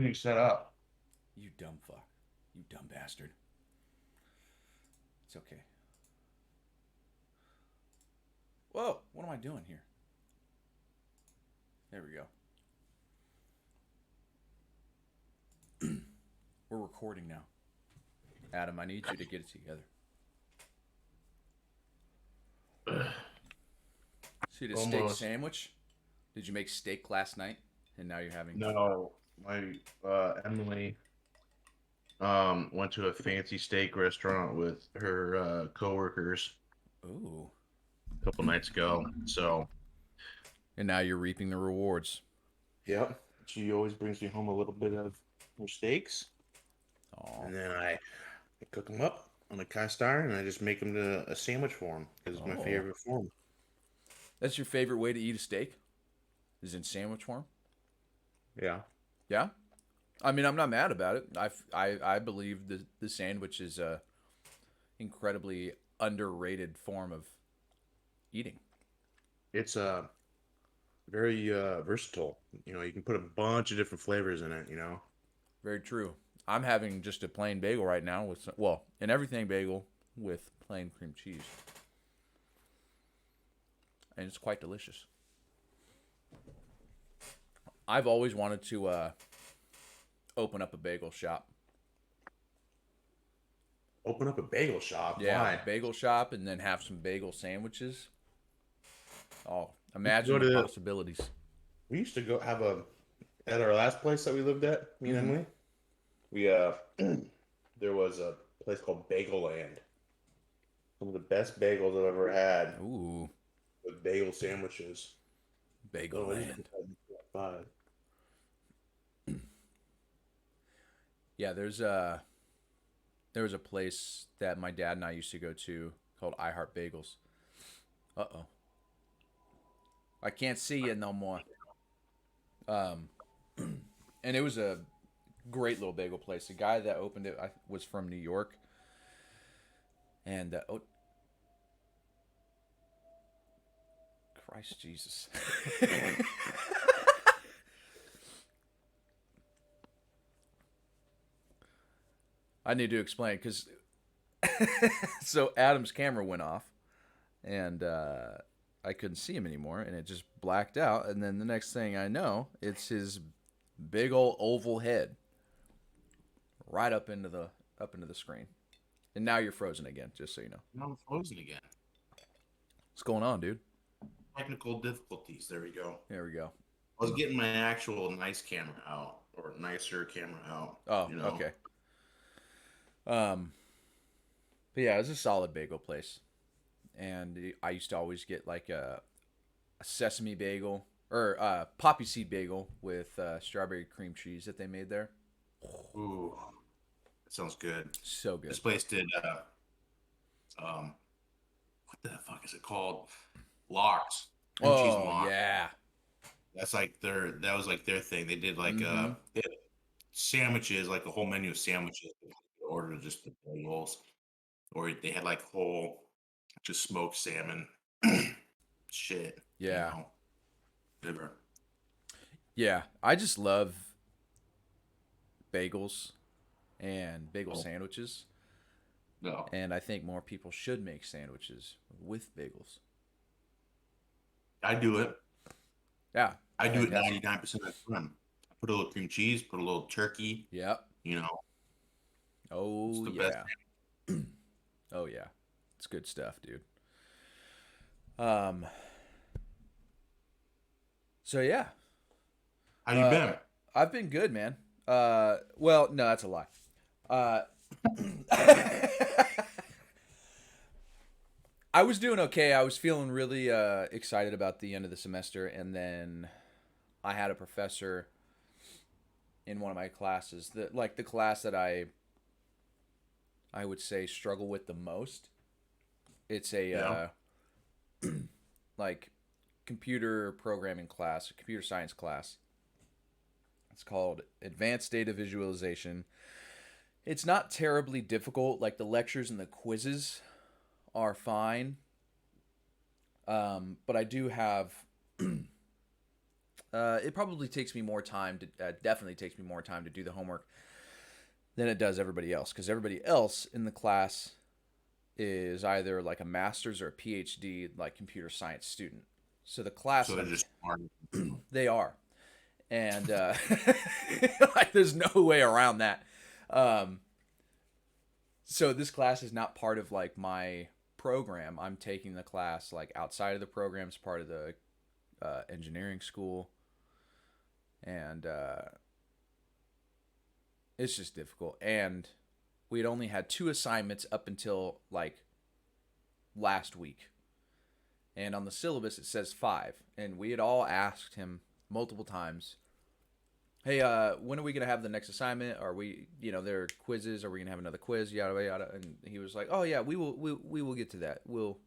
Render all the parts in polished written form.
everything set up. You dumb fuck. You dumb bastard. It's okay. Whoa, what am I doing here? There we go. We're recording now. Adam, I need you to get it together. See the steak Almost. sandwich? Did you make steak last night? And now you're having. No, my Emily went to a fancy steak restaurant with her coworkers Ooh. a couple nights ago. So, And now you're reaping the rewards. yep, she always brings me home a little bit of her steaks, Oh. and then I cook them up on a cast iron, and I just make them to a sandwich form because it's my Oh. favorite form. That's your favorite way to eat a steak? Is in sandwich form? Yeah, Yeah? I mean, I'm not mad about it. I believe the sandwich is a incredibly underrated form of eating. it's very versatile. You know, you can put a bunch of different flavors in it. You know, Very true. I'm having just a plain bagel right now with well, an everything bagel with plain cream cheese, and it's quite delicious. I've always wanted to open up a bagel shop. open up a bagel shop. Yeah, Why? bagel shop, and then have some bagel sandwiches. Oh, We used to imagine go the to. possibilities. We used to go have a at our last place that we lived at. Me and Mm-hmm. Emily. We there was a place called Bagel Land. Some of the best bagels I've ever had Ooh, with bagel sandwiches. bagel Oh, I just land. five. Yeah, there was a place that my dad and I used to go to called I Heart Bagels. Uh oh, I can't see you no more. Um, and it was a great little bagel place. The guy that opened it was from New York, and oh Christ Jesus, I need to explain because so Adam's camera went off, and I couldn't see him anymore, and it just blacked out. And then the next thing I know, it's his big old oval head right up into the screen. And now you're frozen again, just so you know. Now I'm frozen again. What's going on, dude? Technical difficulties. There we go. There we go. I was getting my actual nice camera out or nicer camera out. Oh, You know. okay. Um, but yeah, it was a solid bagel place, and I used to always get like a sesame bagel or poppy seed bagel with strawberry cream cheese that they made there. Ooh, that sounds good. So good. This place did. Um, what the fuck is it called? Larks, cream cheese and Oh larks. yeah. That's like their. That was like their thing. They did like Mm-hmm. they had sandwiches, like a whole menu of sandwiches. They ordered just the bagels, or they had like whole just smoked salmon. Shit, you Yeah. know, liver. Yeah. I just love bagels and bagel Oh sandwiches, no, and I think more people should make sandwiches with bagels. I do it. Yeah. I I do think it that's 99% of the time. Put a little cream cheese, put a little turkey. yep. You know, it's Oh the best. yeah. Oh yeah. It's good stuff, dude. Um so yeah. How you Uh been? I've been good, man. Well, no, that's a lie. Uh I was doing okay. I was feeling really excited about the end of the semester, and then I had a professor in one of my classes that like the class that I would say struggle with the most. It's a Yeah. like computer programming class, a computer science class. It's called Advanced Data Visualization. It's not terribly difficult. Like the lectures and the quizzes are fine, but I do have It probably takes me more time to definitely takes me more time to do the homework than it does everybody else, because everybody else in the class is either like a master's or a PhD, like computer science student. So the class So that they're I'm just smart. they are, and like there's no way around that. Um, so this class is not part of like my program. I'm taking the class like outside of the program as part of the engineering school, and it's just difficult. And we'd only had two assignments up until like last week, and on the syllabus it says five. And we had all asked him multiple times, "Hey, when are we gonna have the next assignment? Are we, there are quizzes? Are we gonna have another quiz? Yada yada." And he was like, "Oh yeah, we will get to that. We'll."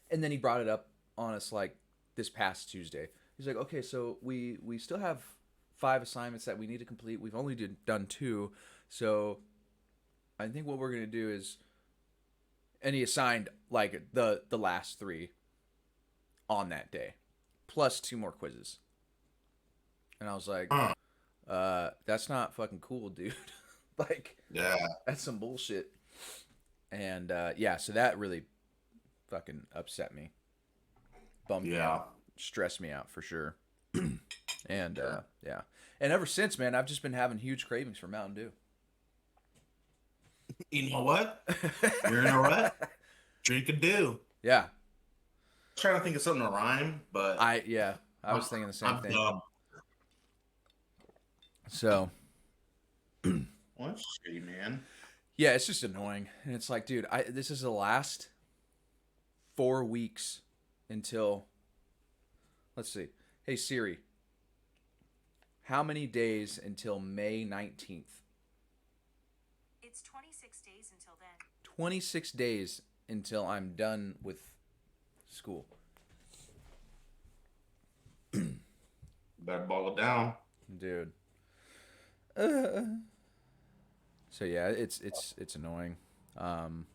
And then he brought it up on us like this past Tuesday. He's like, "Okay, so we still have five assignments that we need to complete. We've only done two, so I think what we're gonna do is," and he assigned like the last three on that day, plus two more quizzes. And I was like, Huh. that's not fucking cool, dude. Like, Yeah. that's some bullshit. And yeah, so that really fucking upset me, bummed me Yeah. out, stressed me out for sure. And Sure. yeah, and ever since, man, I've just been having huge cravings for Mountain You know what? Dew. You're in a rut. Drink a do. Yeah, Trying to think of something to rhyme, but yeah, I I'm was thinking the same I'm thing. dumb. So Well, that's shitty, man. yeah, it's just annoying, and it's like, dude, this is the last 4 weeks until, let's see. Hey Siri, how many days until May 19th? It's 26 days until then. 26 days until I'm done with school. Better ball it down. Dude. Uh, so yeah, it's annoying. Um,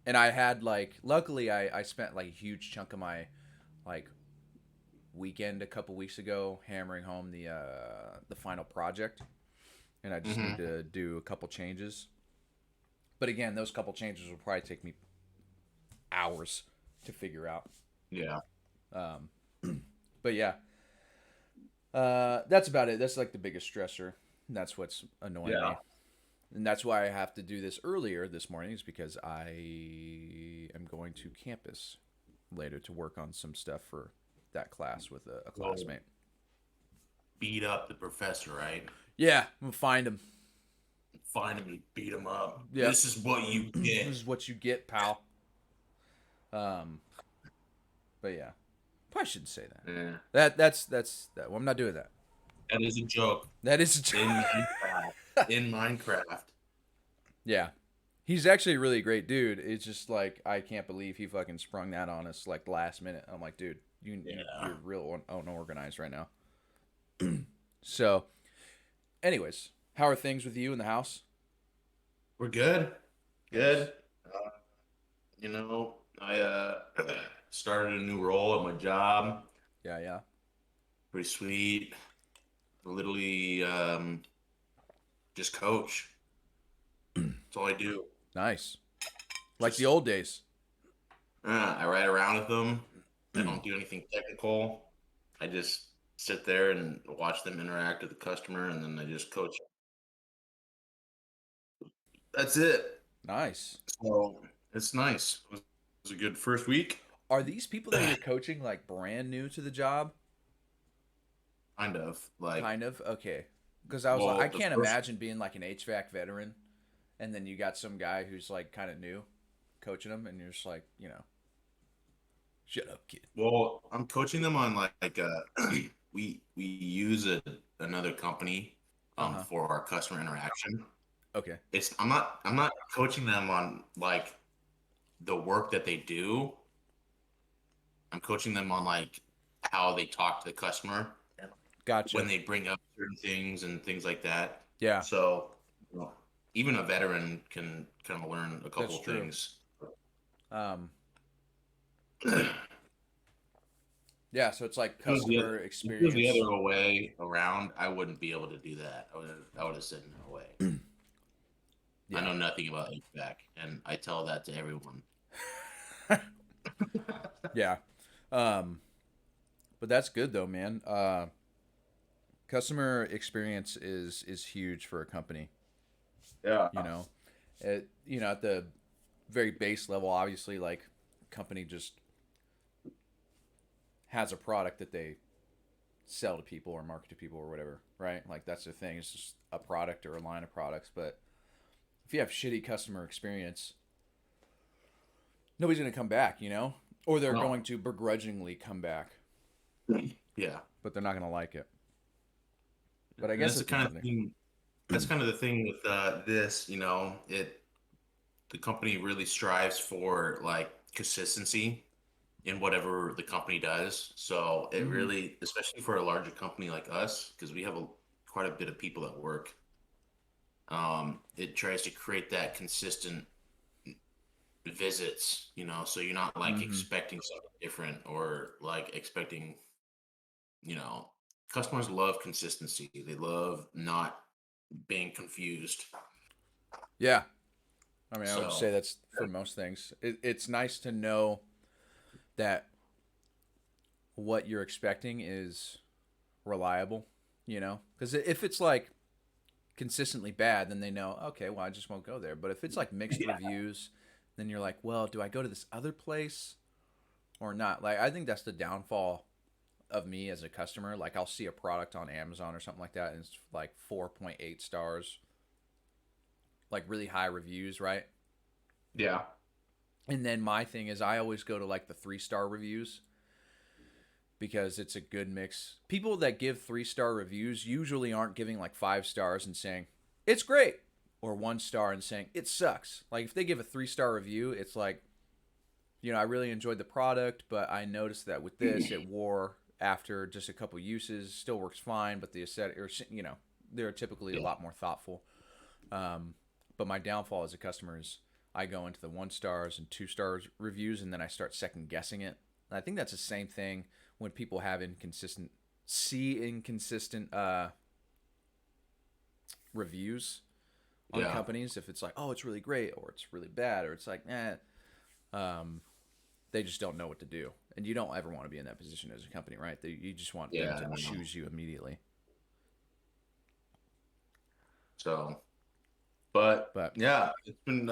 and I had like, luckily I spent like a huge chunk of my like weekend a couple weeks ago hammering home the final project, and I just need Hmm. to do a couple changes. But again, those couple changes will probably take me hours to figure out. Yeah. Um, but yeah, that's about it. That's like the biggest stressor. That's what's annoying Yeah. me, and that's why I have to do this earlier this morning. Is because I am going to campus later to work on some stuff for that class with a Well, classmate. beat up the professor, right? Yeah, I'm gonna find him. Find him and beat him up. Yep. This is what you This get. is what you get, pal. Um, but yeah, probably shouldn't say that. Yeah. That's that. Well, I'm not doing that. That is a joke. That is In Minecraft. In Minecraft. yeah. He's actually a really great dude. It's just like I can't believe he fucking sprung that on us like last minute. I'm like, dude, Yeah. you're real unorganized right now. So, anyways, how are things with you in the house? We're good. Nice. Good. I started a new role at my job. Yeah, yeah. Pretty sweet. Literally just coach. That's all I do. Nice. Like the Just old days. I ride around with them. I don't do anything technical. I just sit there and watch them interact with the customer, and then I just coach. That's it. Nice. So it's nice. It was a good first week. Are these people that you're coaching like brand new to the job? Kind of like, Kind of. Okay. Because I was like, I well, the can't first, imagine being like an HVAC veteran, and then you got some guy who's like kind of new, coaching them, and you're just like, shut up, kid. well, I'm coaching them on we use another company Uh huh. for our customer interaction. Okay. I'm not coaching them on like the work that they do. I'm coaching them on like how they talk to the customer when Gotcha. they bring up certain things and things like that. Yeah, So, you know, even a veteran can kind of learn a couple that's of true. things. Um, Yeah, so it's like If it was the other, customer if it was the experience. other way around, I wouldn't be able to do that. I would have said no way. I Yeah. know nothing about HVAC, and I tell that to everyone. Yeah. Um, but that's good though, man. Customer experience is huge for a company. Yeah. You know, at the very base level, obviously, like company just has a product that they sell to people or market to people or whatever, right? Like that's the thing. It's just a product or a line of products. But if you have shitty customer experience, nobody's gonna come back, or they're No. going to begrudgingly come back, Yeah. but they're not gonna like it. But I And guess that's the at the kind end of of the thing. That's kind of the thing with this. The company really strives for like consistency in whatever the company does. So it mm-hmm. really, especially for a larger company like us, because we have quite a bit of people that work. It tries to create that consistent visits, so you're not like Mm-hmm. expecting something different or like expecting, you know, customers love consistency. They love not being confused. Yeah, I mean, I would So say that's for most things. It's nice to know that what you're expecting is reliable, because if it's like consistently bad, then they know, okay, well, I just won't go there. But if it's like mixed yeah, reviews, then you're like, well, do I go to this other place or not? Like, I think that's the downfall of me as a customer. Like, I'll see a product on Amazon or something like that, and it's like 4.8 stars, like really high reviews, right? yeah, And then my thing is, I always go to like the 3-star reviews because it's a good mix. People that give 3-star reviews usually aren't giving like 5 stars and saying it's great, or 1 star and saying it sucks. Like if they give a 3-star review, it's like, I really enjoyed the product, but I noticed that with this, it wore after just a couple uses. Still works fine, but the aesthetic, or they're typically a yeah, lot more thoughtful. But my downfall as a customer is I go into the 1 stars and 2 stars reviews, and then I start second guessing it. And I think that's the same thing when people have inconsistent reviews on yeah. companies. If it's like, oh, it's really great, or it's really bad, or it's like, um, they just don't know what to do. And you don't ever want to be in that position as a company, right? You just want them Yeah, to I don't know. choose you immediately. So, but But yeah, it's been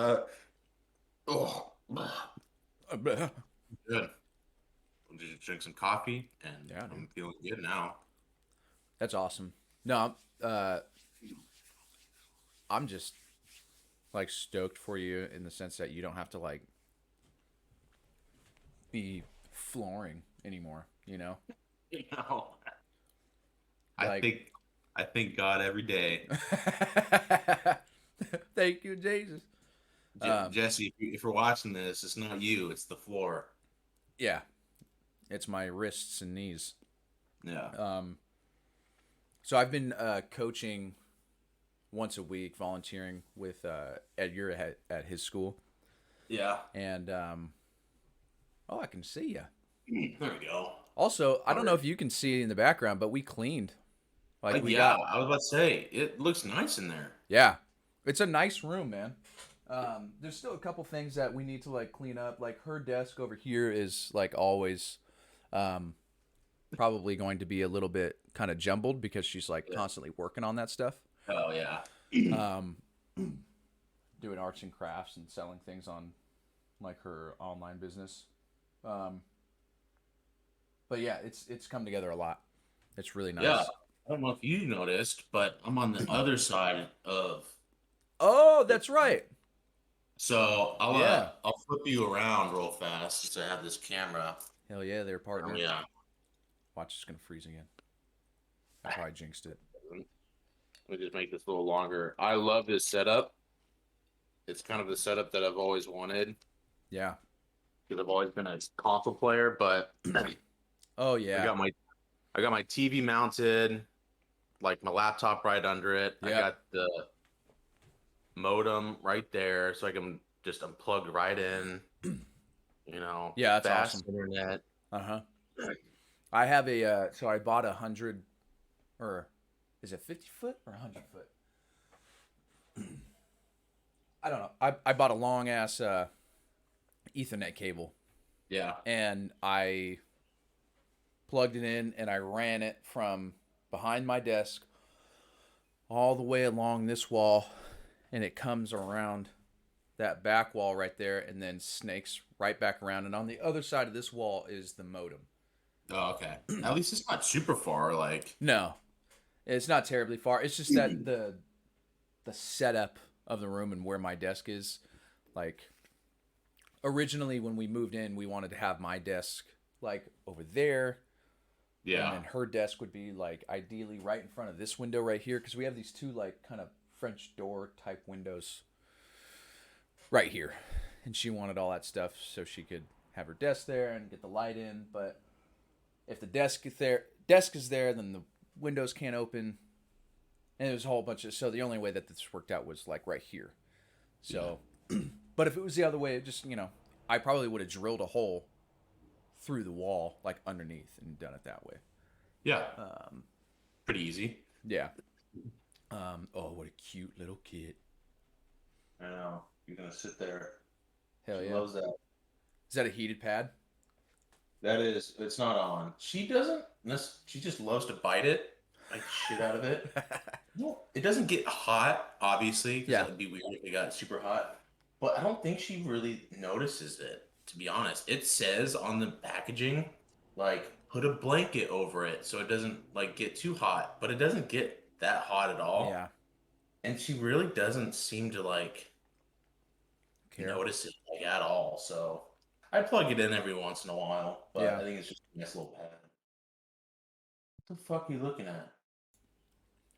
oh yeah, good. I'll just drink some coffee, and dude, I'm feeling good now. that's awesome. No, I'm just like stoked for you in the sense that you don't have to like be flooring anymore. You know, I Like, think I thank God every day. thank you, Jesus. Um, Jesse, if you're watching this, it's not you, it's the floor. yeah, it's my wrists and knees. Yeah. Um, so I've been coaching once a week, volunteering with Ed Ure at his school, Yeah. and oh, I can see you. There we go. Also, I All don't know right. if you can see it in the background, but we cleaned. Like we Yeah, got, I was about to say, it looks nice in there. yeah, it's a nice room, man. There's still a couple things that we need to like clean up. Like her desk over here is like always, um, probably going to be a little bit kind of jumbled because she's like Yeah. constantly working on that stuff. Oh, yeah. Um, doing arts and crafts and selling things on like her online business. Um, but yeah, it's come together a lot. It's really Yeah. nice. I don't know if you noticed, but I'm on the other side of Oh, the. that's right. So Yeah. I'll flip you around real fast since I have this camera. Hell yeah, they're a Oh partner. yeah. Watch, it's gonna freeze again. I probably jinxed it. Let me just make this a little longer. I love this setup. It's kind of the setup that I've always wanted Yeah. because I've always been a console player, but Oh I yeah. got my I got my TV mounted, like my laptop right under it. I Yep. got the modem right there, so I can just unplug right in. Yeah, that's Fast awesome. internet. Uh huh. I have a so I bought 100 or is it 50 foot or 100 foot? I don't know. I bought a long ass Ethernet cable Yeah. and I plugged it in and I ran it from behind my desk all the way along this wall, and it comes around that back wall right there and then snakes right back around. And on the other side of this wall is the modem. Oh, okay. At least it's not super far. Like, No, it's not terribly far. It's just that the setup of the room and where my desk is, like originally when we moved in, we wanted to have my desk like over there, and yeah, then her desk would be like ideally right in front of this window right here because we have these two like kind of French door type windows right here, and she wanted all that stuff so she could have her desk there and get the light in. But if the desk is there, then the windows can't open, and there's a whole bunch of. So the only way that this worked out was like right here. yeah, So, but if it was the other way, it just I probably would have drilled a hole through the wall like underneath and done it that way. yeah. Um, Pretty easy. yeah. Oh, what a cute little kid. I know. You're gonna sit there. Hell She yeah. loves that. Is that a heated pad? That is, it's not on. She doesn't. She just loves to bite it, like shit out of it. No, it doesn't get hot, obviously, because Yeah. that would be weird if it got super hot. But I don't think she really notices it, to be honest. It says on the packaging, like, put a blanket over it so it doesn't like get too hot, but it doesn't get that hot at all. Yeah. And she really doesn't seem to like Care. notice it like at all. So I plug it in every once in a while, but Yeah. I think it's just a nice little pad. What the fuck are you looking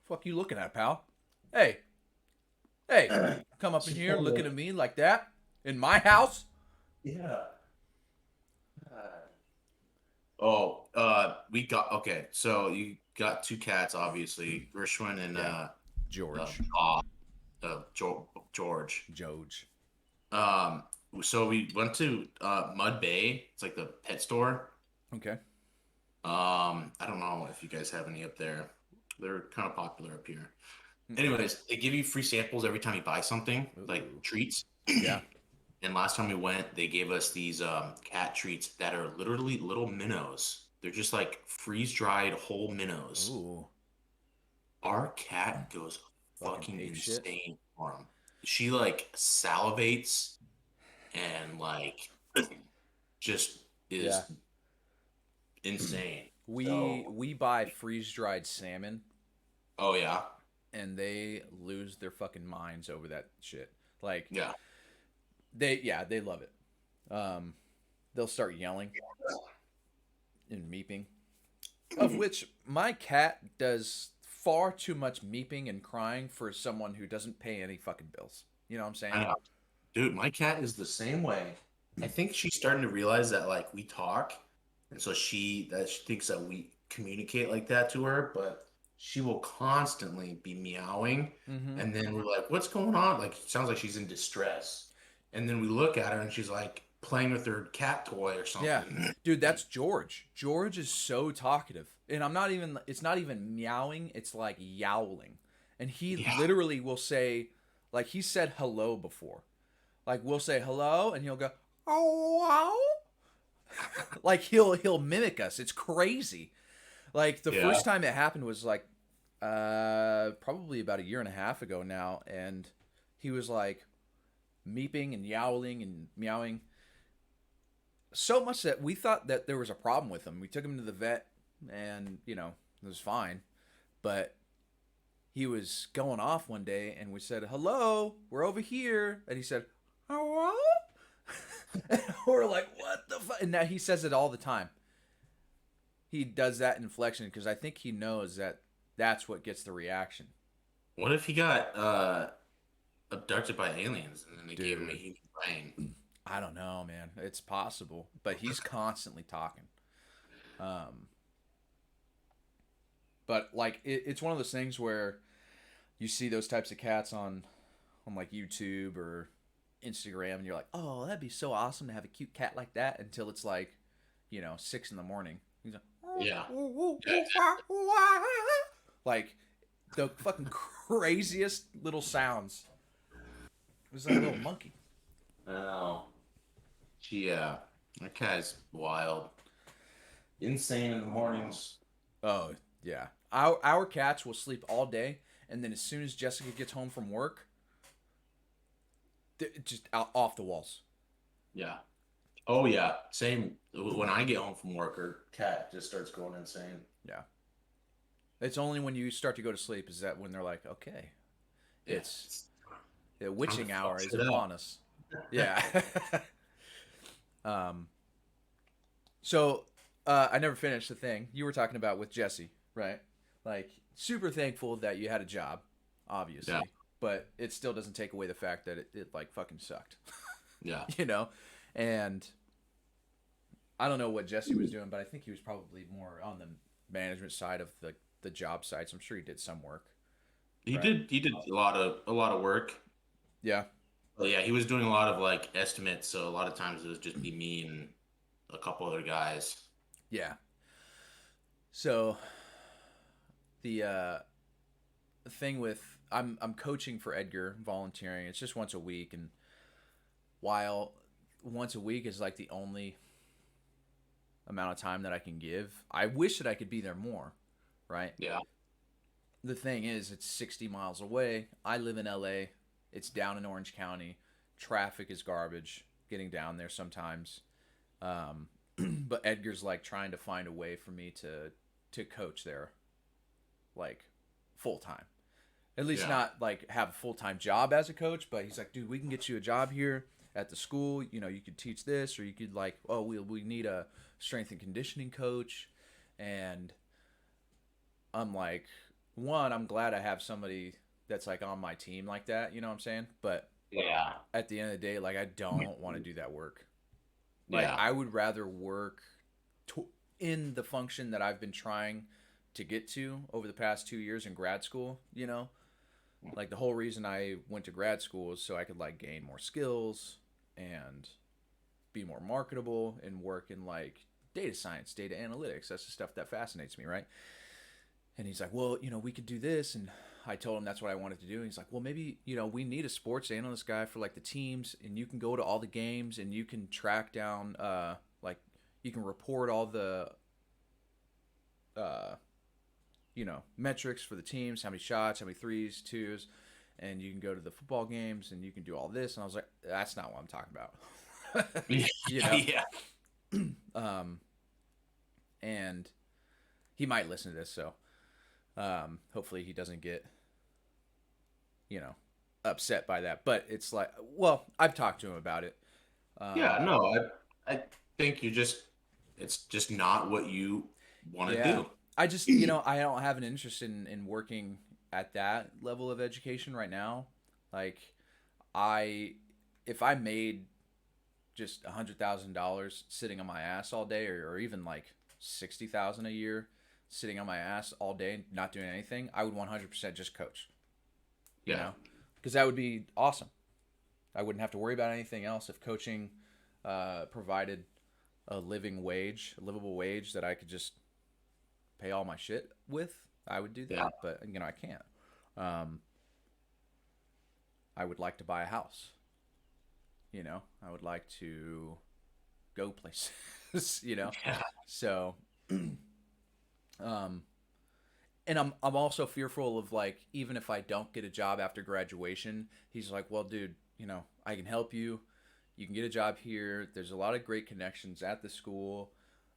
Fuck you looking at, pal? Hey, hey, at? come up in She's here trying looking to, at me like that in my house? yeah. Oh, we got okay. So you got two cats, obviously, Gershwin and Yeah. George. Bob, George. George. Um, so we went to Mud Bay. It's like the pet store. Okay. I don't know if you guys have any up there. They're kind of popular up here. Mm-mm. Anyways, they give you free samples every time you buy something, Ooh. like treats. Yeah. And last time we went, they gave us these cat treats that are literally little minnows. They're just like freeze-dried whole minnows. Ooh. Our cat goes Fucking fucking ape shit. insane for them. She like salivates and like just Yeah. is insane. We buy freeze dried salmon Oh yeah, and they lose their fucking minds over that shit. Like yeah, they love it. They'll start yelling and meeping. Of which my cat does far too much meeping and crying for someone who doesn't pay any fucking bills. You know what I'm I saying? know. Dude, my cat is the same way. I think she's starting to realize that like we talk, and so she thinks that we communicate like that to her, but she will constantly be meowing, Mm-hmm. and then we're like, "What's going on?" Like, it sounds like she's in distress, and then we look at her and she's like playing with her cat toy or Yeah. something. Dude, that's George. George is so talkative. And it's not even meowing, it's like yowling. And he Yeah, literally will say, like, he said hello before. Like, we'll say hello, and he'll go, oh, wow. Like, he'll mimic us. It's crazy. Like, the yeah, first time it happened was like, probably about a year and a half ago now. And he was like, meeping and yowling and meowing so much that we thought that there was a problem with him. We took him to the vet, and it was fine. But he was going off one day, and we said, "Hello, we're over here," and he said, "Hello." And we're like, "What the fuck?" And now he says it all the time. He does that inflection because I think he knows that that's what gets the reaction. What if he got abducted by aliens and then they gave him a Dude, human brain? I don't know, man. It's possible, but he's constantly talking. Um, but like it's one of those things where you see those types of cats on like YouTube or Instagram, and you're like, oh, that'd be so awesome to have a cute cat like that. Until it's like, 6 in the morning. He's like, Yeah. Yeah. Yeah. Like the fucking craziest little sounds. It was like a little monkey. I know. Yeah. That guy's wild. Insane in the mornings. Oh yeah, our cats will sleep all day, and then as soon as Jessica gets home from work, they're just out off the walls. Yeah. Oh yeah. Same when I get home from work, her cat just starts going insane. Yeah, it's only when you start to go to sleep is that when they're like, okay, Yeah. it's It's the time to witching fuck hour is shit up. upon us. Yeah. um. So, I never finished the thing you were talking about with Jesse, right? Like, super thankful that you had a job, Yeah. obviously, but it still doesn't take away the fact that it like fucking sucked, Yeah. you know. And I don't know what Jesse was doing, but I think he was probably more on the management side of the job sites. I'm sure he did some work, He right? did a lot of work. Yeah, But yeah, he was doing a lot of like estimates, so a lot of times it would just be me and a couple other guys. yeah. So the thing with I'm coaching for Edgar, volunteering. It's just once a week, and while once a week is like the only amount of time that I can give, I wish that I could be there more, right? Yeah. The thing is, it's 60 miles away. I live in LA. It's down in Orange County. Traffic is garbage getting down there sometimes. Um, but Edgar's like trying to find a way for me to coach there, like full time. At least Yeah. not like have a full time job as a coach, but he's like, dude, we can get you a job here at the school. You know, you could teach this, or you could like, oh, we need a strength and conditioning coach, and I'm like, one, I'm glad I have somebody that's like on my team like that. You know what I'm saying? But Yeah. at the end of the day, like I don't want to do that work. Like Yeah. I would rather work to, in the function that I've been trying to get to over the past 2 years in grad school. You know, like the whole reason I went to grad school is so I could like gain more skills and be more marketable and work in like data science, data analytics. That's the stuff that fascinates me, right? And he's like, well, you know, we could do this. And I told him that's what I wanted to do. And he's like, well, maybe, you know, we need a sports analyst guy for like the teams, and you can go to all the games and you can track down, like, you can report all the, uh, you know, metrics for the teams, how many shots, how many threes, twos, and you can go to the football games and you can do all this. And I was like, that's not what I'm talking about. You know? Yeah. Um, and he might listen to this. So, hopefully he doesn't get, you know, upset by that. But it's like, well, I've talked to him about it. Yeah. Um, No, I think it's just not what you want to yeah, do. I just, you know, I don't have an interest in working at that level of education right now. Like, I, if I made just $100,000 sitting on my ass all day, or even like 60,000 a year sitting on my ass all day not doing anything, I would 100% just coach. You Yeah. know, because that would be awesome. I wouldn't have to worry about anything else if coaching provided a living wage, a livable wage that I could just pay all my shit with. I would do Yeah. that, but you know I can't. Um, I would like to buy a house. You know, I would like to go places. You know, Yeah. so um, and I'm also fearful of like even if I don't get a job after graduation, he's like, well, dude, you know, I can help you. You can get a job here. There's a lot of great connections at the school.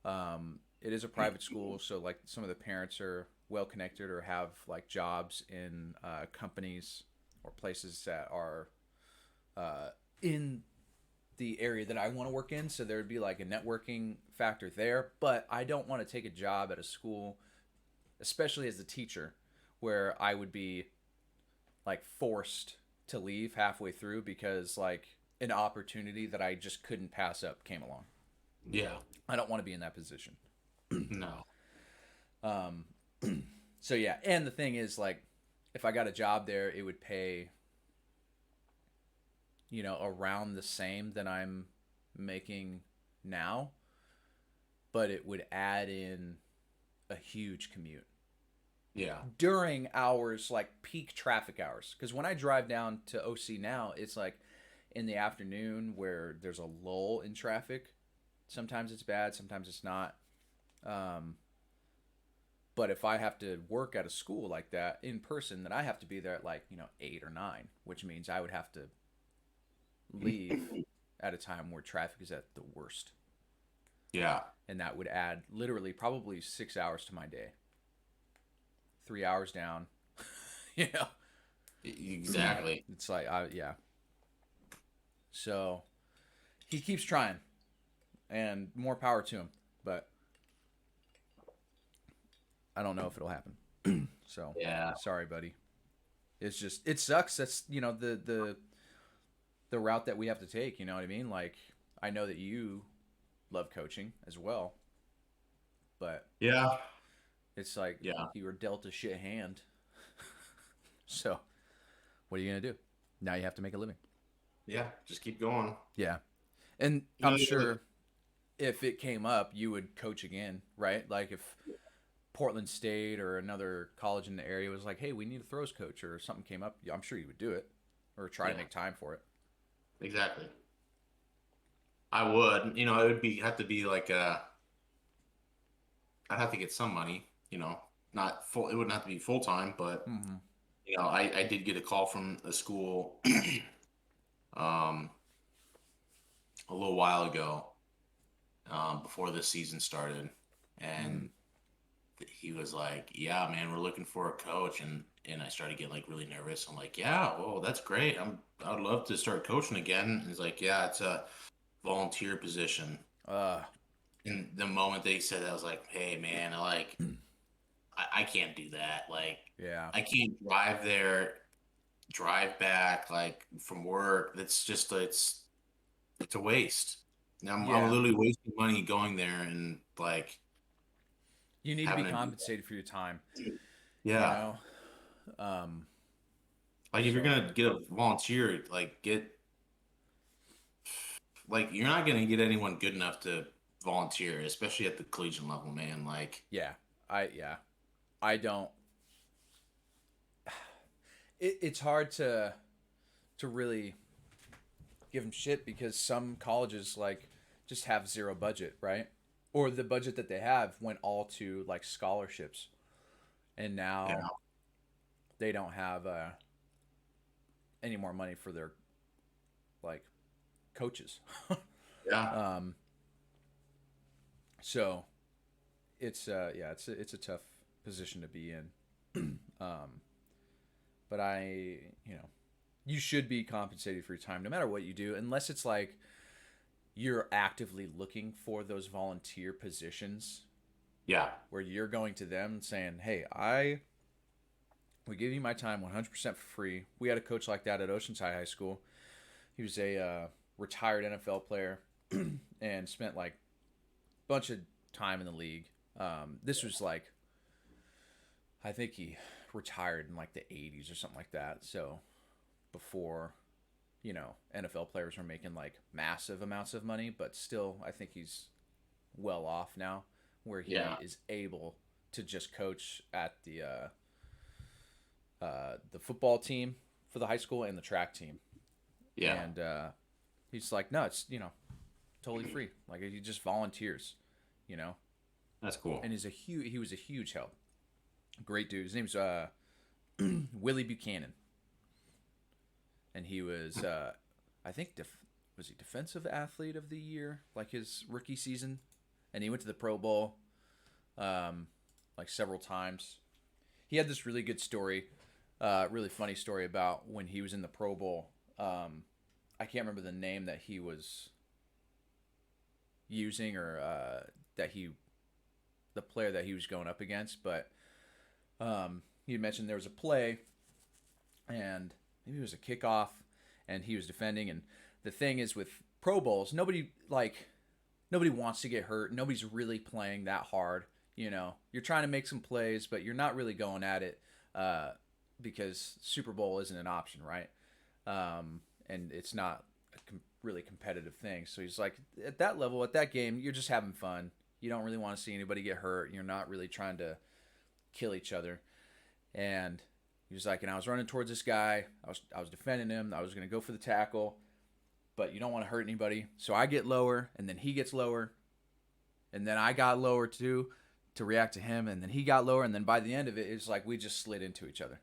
It is a private school, so like some of the parents are well connected or have like jobs in companies or places that are in the area that I want to work in. So there would be like a networking factor there. But I don't want to take a job at a school, especially as a teacher, where I would be like forced to leave halfway through because like an opportunity that I just couldn't pass up came along. Yeah. I don't want to be in that position. No. Um, so yeah, and the thing is like if I got a job there, it would pay, you know, around the same that I'm making now, but it would add in a huge commute Yeah. during hours like peak traffic hours. Because when I drive down to OC now, it's like in the afternoon where there's a lull in traffic. Sometimes it's bad, sometimes it's not. Um, but if I have to work at a school like that in person, then I have to be there at like 8 or 9, which means I would have to leave at a time where traffic is at the worst, Yeah. and that would add literally probably 6 hours to my day. 3 hours down, you know. Exactly. It's like, yeah. So he keeps trying, and more power to him. But I don't know if it'll happen. So Yeah. sorry, buddy. It's just it sucks. That's the route that we have to take. You know what I mean? Like I know that you love coaching as well, but Yeah. it's like Yeah. you were dealt a shit hand. So what are you gonna do? Now you have to make a living. Yeah. Just keep going. Yeah, and You I'm know, sure if it came up, you would coach again, right? Like if Portland State or another college in the area was like, "Hey, we need a throws coach," or something came up, I'm sure you would do it or try to yeah. make time for it. Exactly. I would. It would have to be like I'd have to get some money. Not full. It wouldn't have to be full time, but Mm-hmm. I did get a call from a school um a little while ago, before the season started, Mm. and he was like, "Yeah, man, we're looking for a coach," and I started getting like really nervous. I'm like, "Yeah, well, that's great. I'd love to start coaching again." And he's like, "Yeah, it's a volunteer position." Uh, And the moment they said that, I was like, "Hey, man, I can't do that. Like, yeah, I can't drive there, drive back, like from work. That's just it's a waste. And I'm yeah. literally wasting money going there and like You need to be having to do compensated for your time. that. You Yeah, know. Um. like if you're So gonna get a volunteer, like you're not gonna get anyone good enough to volunteer, especially at the collegiate level, man. Like, yeah, I don't. It's hard to really give them shit because some colleges like just have zero budget, right? Or the budget that they have went all to like scholarships, and yeah, now they don't have any more money for their like coaches. yeah, um, so yeah, it's a tough position to be in. um, but you should be compensated for your time no matter what you do, unless it's like you're actively looking for those volunteer positions yeah, where you're going to them saying, "Hey, I we give you my time 100% for free." We had a coach like that at Oceanside High School. He was a retired NFL player and spent like a bunch of time in the league. This was like, I think he retired in like the 80s or something like that. So before, NFL players were making like massive amounts of money, but still, I think he's well off now where he yeah, is able to just coach at the football team for the high school and the track team. yeah. And he's like, no, it's totally free. Like he just volunteers, you know. That's cool. And he was a huge help. Great dude. His name's Willie Buchanan, and he was I think was he defensive athlete of the year like his rookie season, and he went to the Pro Bowl like several times. He had this really good story, really funny story about when he was in the Pro Bowl. I can't remember the name that he was using or the player that he was going up against, but he mentioned there was a play, and maybe it was a kickoff, and he was defending. And the thing is with Pro Bowls, nobody wants to get hurt. Nobody's really playing that hard. You're trying to make some plays, but you're not really going at it because Super Bowl isn't an option, right? And it's not a really competitive thing. So he's like, at that level, at that game, you're just having fun. You don't really want to see anybody get hurt. You're not really trying to kill each other. And he was like, and I was running towards this guy. I was defending him. I was going to go for the tackle, but you don't want to hurt anybody. So I get lower, and then he gets lower, and then I got lower too to react to him, and then he got lower, and then by the end of it, it's like we just slid into each other.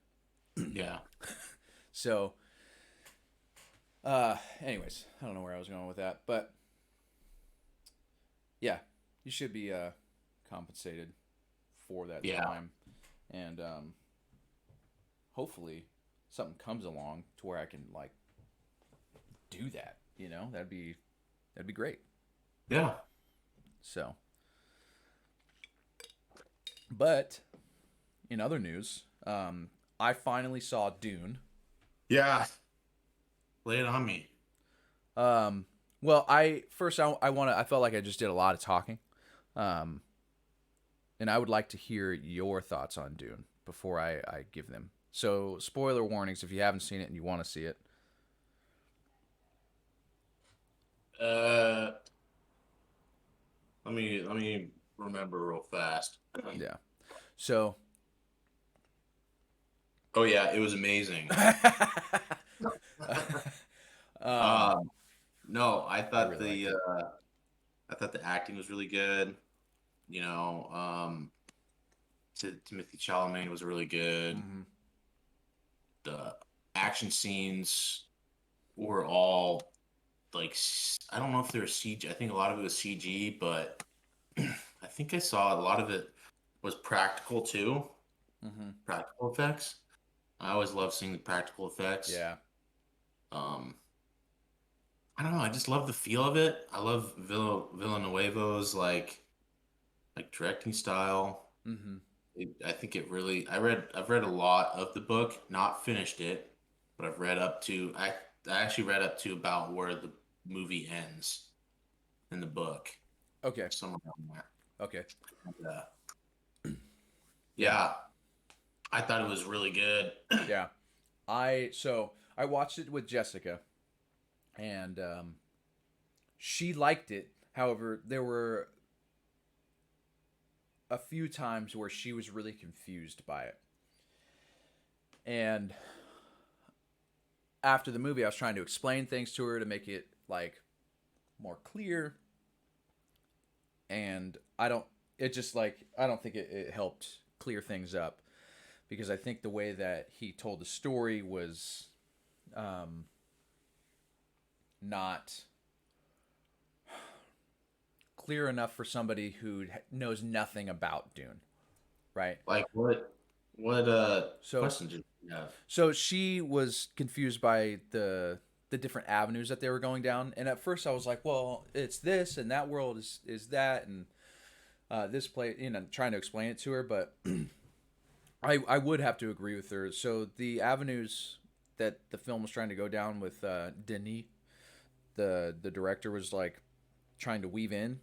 Yeah. So, anyways, I don't know where I was going with that, but yeah, you should be compensated for that time, and hopefully something comes along to where I can like do that. You know, that'd be great. Yeah. So, but in other news, I finally saw Dune. Yeah. Lay it on me. Well, I felt like I just did a lot of talking. And I would like to hear your thoughts on Dune before I give them. So, spoiler warnings if you haven't seen it and you want to see it. Let me remember real fast. Yeah. So, Oh yeah, it was amazing. No, I thought really I thought the acting was really good. You know, Timothy Chalamet was really good. Mhm. The action scenes were all like I don't know if they were CG. I think a lot of it was CG, but I think I saw a lot of it was practical too. Mhm. Practical effects. I always love seeing the practical effects. Yeah. Um, I don't know. I just love the feel of it. I love Villanuevo's like directing style. Mhm. I think it really. I've read a lot of the book, not finished it, but I've read up to. I actually read up to about where the movie ends in the book, Okay. somewhere around there. Okay. And, yeah, I thought it was really good. Yeah. I watched it with Jessica, and she liked it. However, there were a few times where she was really confused by it. And after the movie, I was trying to explain things to her to make it like more clear. And I don't think it helped clear things up, because I think the way that he told the story was not clear enough for somebody who knows nothing about Dune, right? Like what So questions did you have? so she was confused by the different avenues that they were going down, and at first I was like, well, it's this and that world is that, and this place, trying to explain it to her, but I would have to agree with her. So the avenues that the film was trying to go down with Denis, the director, was like trying to weave in.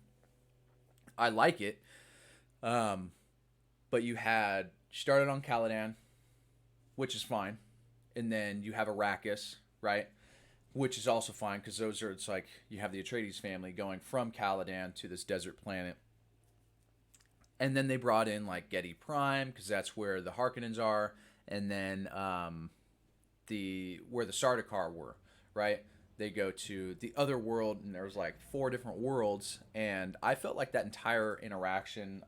I like it, but you started on Caladan, which is fine, and then you have Arrakis, right? Which is also fine, because it's like you have the Atreides family going from Caladan to this desert planet. And then they brought in like Getty Prime, because that's where the Harkonnens are, and then where the Sardaukar were, right? They go to the other world, and there was like 4 different worlds, and I felt like that entire interaction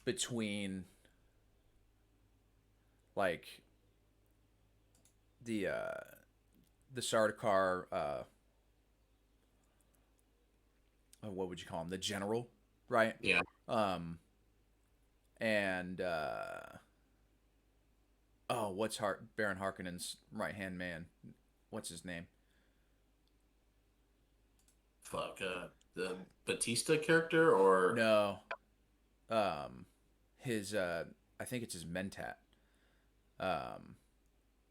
between like the Sardaukar, what would you call him? The general, right? Yeah. And what's Baron Harkonnen's right hand man? What's his name? Fuck. The Batista character or No. His I think it's his Mentat.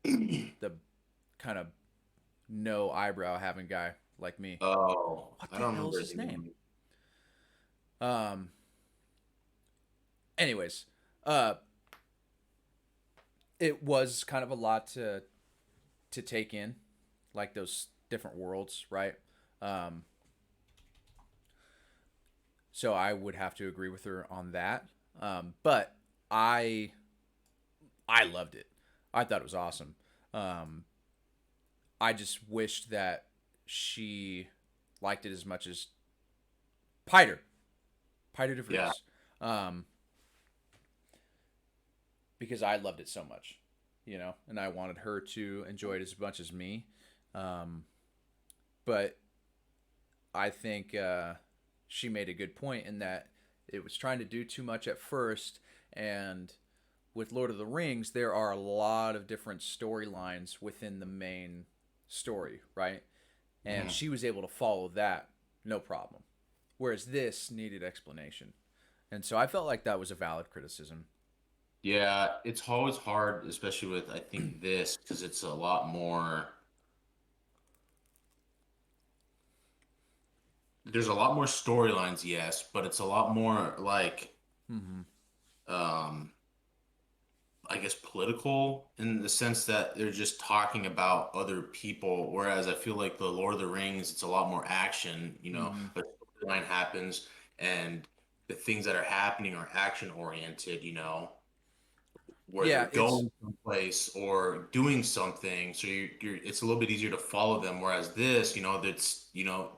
The kind of no eyebrow having guy like me. oh, What I the don't hell remember is his name? Anyways, it was kind of a lot to take in, like those different worlds, right? So I would have to agree with her on that. But I I loved it. I thought it was awesome. Um, I just wished that she liked it as much as Piter, Piter Yeah. DeVries, um, because I loved it so much, and I wanted her to enjoy it as much as me. Um, but I think she made a good point in that it was trying to do too much at first, and with Lord of the Rings, there are a lot of different storylines within the main story, right? And Mhm. she was able to follow that no problem. Whereas this needed explanation. And so I felt like that was a valid criticism. Yeah, it's always hard, especially with I think this because it's a lot more. There's a lot more storylines, yes, but it's a lot more like Mm-hmm. um I guess political in the sense that they're just talking about other people, whereas I feel like the Lord of the Rings, it's a lot more action, Mm-hmm. a storyline happens and the things that are happening are action oriented, where they're Yeah, it's going someplace or doing something. So you're it's a little bit easier to follow them. Whereas this, that's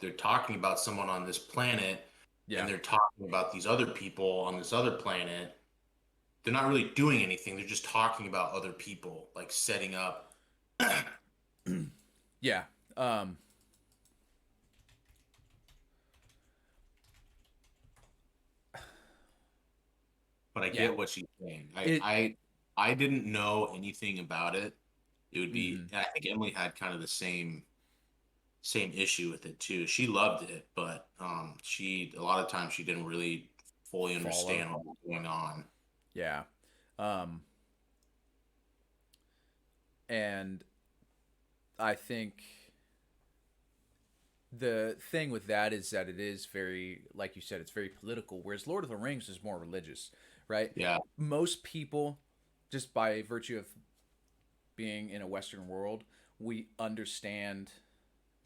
they're talking about someone on this planet and yeah. they're talking about these other people on this other planet. They're not really doing anything. They're just talking about other people, like setting up. Yeah. Um But I yeah. get what she's saying. I It I I didn't know anything about it. It would be. mhm. I think Emily had kind of the same issue with it too. She loved it, but she a lot of times she didn't really fully Follow. understand what was going on. Yeah. Um and I think the thing with that is that it is very, like you said, it's very political, whereas Lord of the Rings is more religious, right? Yeah, Most people, just by virtue of being in a Western world, we understand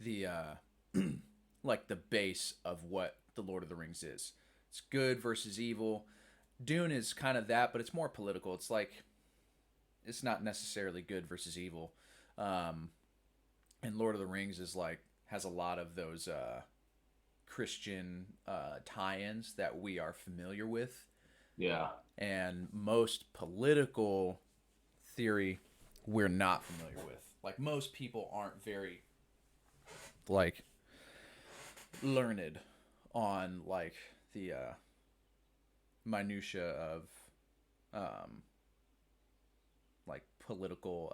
the like the base of what the Lord of the Rings is. It's good versus evil. Dune is kind of that, but it's more political. It's like it's not necessarily good versus evil. Um, and Lord of the Rings is like has a lot of those Christian tie-ins that we are familiar with, yeah, and most political theory we're not familiar with. Like most people aren't very like learned on like the minutia of um, like political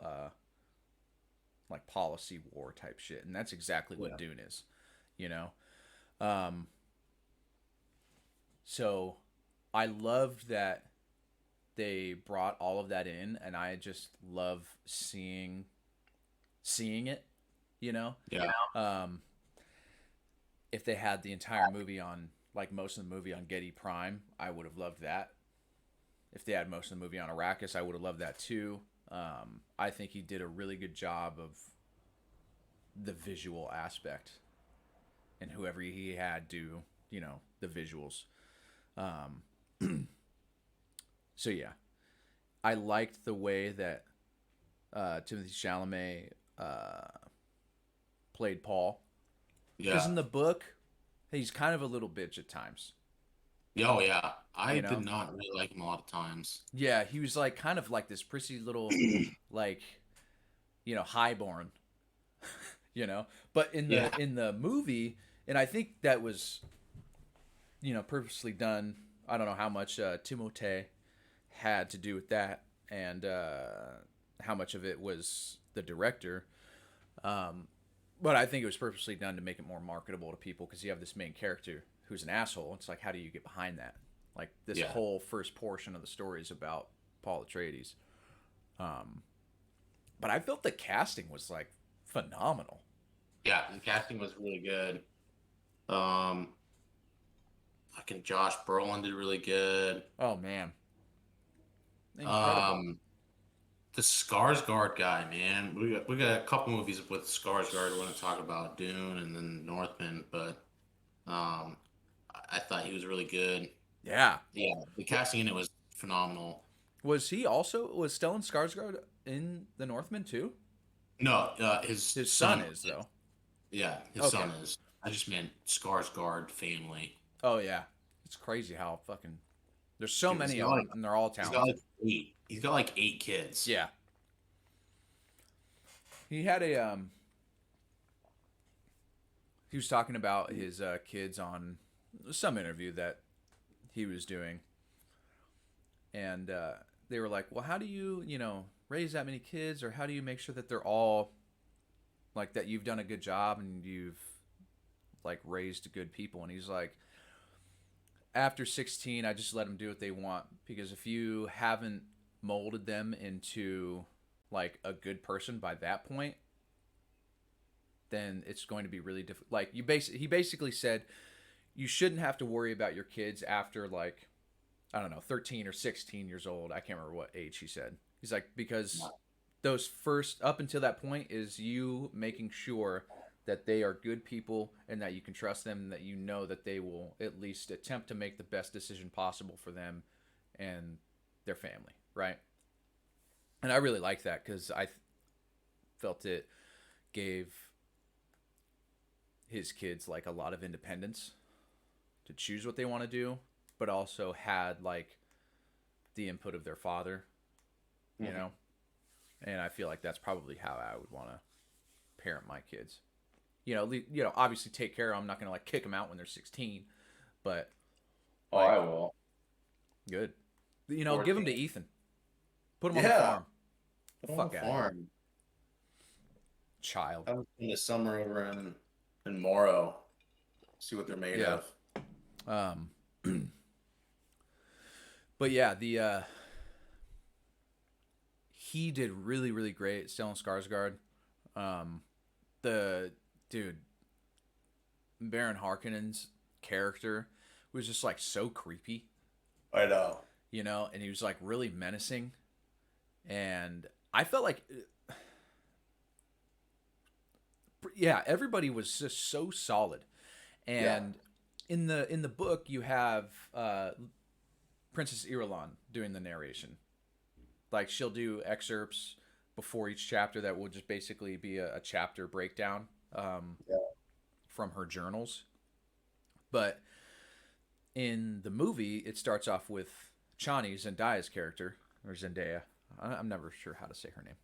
like policy war type shit, and that's exactly what yeah, Dune is, you know. Um, so I loved that they brought all of that in, and I just love seeing it, you know. yeah, Um, if they had the entire movie on like most of the movie on Getty Prime, I would have loved that. If they had most of the movie on Arrakis, I would have loved that too. I think he did a really good job of the visual aspect, and whoever he had do, the visuals. Um, so yeah, I liked the way that Timothy Chalamet played Paul, because yeah. in the book, he's kind of a little bitch at times. Yeah, oh yeah. I You did know, not really like him a lot of times. yeah, he was like kind of like this prissy little, like highborn, But in Yeah, the movie, and I think that was purposely done. I don't know how much Timothée had to do with that, and how much of it was the director. Um, but I think it was purposely done to make it more marketable to people, because you have this main character who's an asshole. It's like, how do you get behind that? Like this yeah, whole first portion of the story is about Paul Atreides. Um, but I felt the casting was like phenomenal. yeah. The casting was really good. Um, fucking Josh Brolin did really good. Oh man, incredible. Um, the Skarsgård guy, man. We got a couple movies with Skarsgård. I want to talk about Dune and then Northman, but um, I thought he was really good. Yeah. Yeah, the casting in it was phenomenal. Was Stellan Skarsgård in The Northman too? No, His son son. is though. Yeah, his Okay. son is. I just meant Skarsgård family. Oh yeah. It's crazy how fucking there's so Dude, many of them and they're all he's got like talented. 8. He's got like 8 kids. Yeah. He had a he was talking about his kids on some interview that he was doing, and they were like, "Well, how do you, raise that many kids, or how do you make sure that they're all like that? You've done a good job and you've like raised good people." And he's like, "After 16, I just let them do what they want because if you haven't molded them into like a good person by that point, then it's going to be really difficult. Like he basically said you shouldn't have to worry about your kids after like I don't know 13 or 16 years old. I can't remember what age he said. He's like because those first up until that point is you making sure that they are good people and that you can trust them and that you know that they will at least attempt to make the best decision possible for them and their family, right? And I really like that because I felt it gave his kids like a lot of independence to choose what they want to do, but also had like the input of their father, you know? And I feel like that's probably how I would want to parent my kids. Obviously take care of them. I'm not going to like kick them out when they're 16, but Oh, like I will. good. Give them to 14. Ethan. Put them on the Yeah. farm. Put 'em Fuck on the out of here. farm. Child. I was in the summer over in Morrow. See what they're made Yeah. of. But yeah, the he did really, really great. Stellan Skarsgård. The dude, Baron Harkonnen's character was just like so creepy, I know. and he was like really menacing, and I felt like, yeah, everybody was just so solid, and in the book you have Princess Irulan doing the narration. Like she'll do excerpts before each chapter that will just basically be a chapter breakdown from her journals. But in the movie, it starts off with Chani, Zendaya's character, or Zendaya. I'm never sure how to say her name.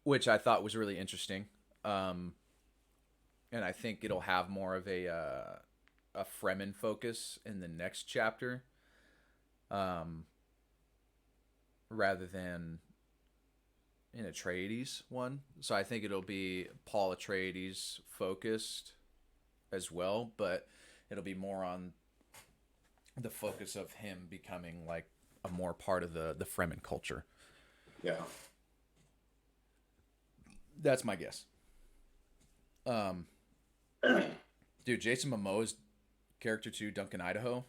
Which I thought was really interesting. And I think it'll have more of a Fremen focus in the next chapter. Rather than in Atreides one. So I think it'll be Paul Atreides focused as well, but it'll be more on the focus of him becoming like a more part of the Fremen culture. Yeah. That's my guess. Dude, Jason Momoa's character too, Duncan Idaho.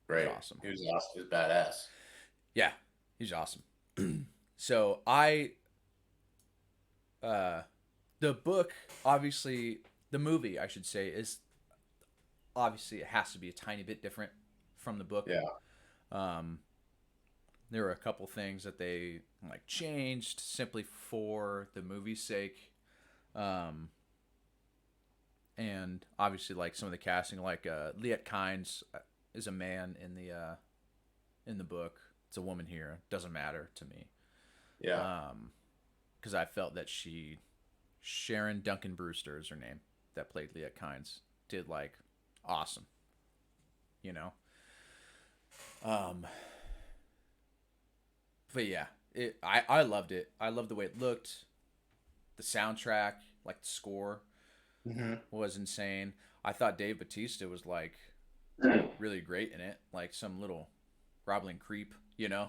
Great. Awesome. He was awesome. He was badass. Yeah, he's awesome. So the book, obviously, the movie, I should say, is obviously it has to be a tiny bit different from the book. Yeah. There were a couple things that they like changed simply for the movie's sake. And obviously, like some of the casting, like Liet Kynes is a man in the book. It's a woman here. Doesn't matter to me. Yeah. Because I felt that Sharon Duncan Brewster is her name, that played Liet Kynes, did like awesome. But yeah, I loved it. I loved the way it looked. The soundtrack, like the score, was insane. I thought Dave Bautista was like really great in it, like some little groveling creep, Yeah.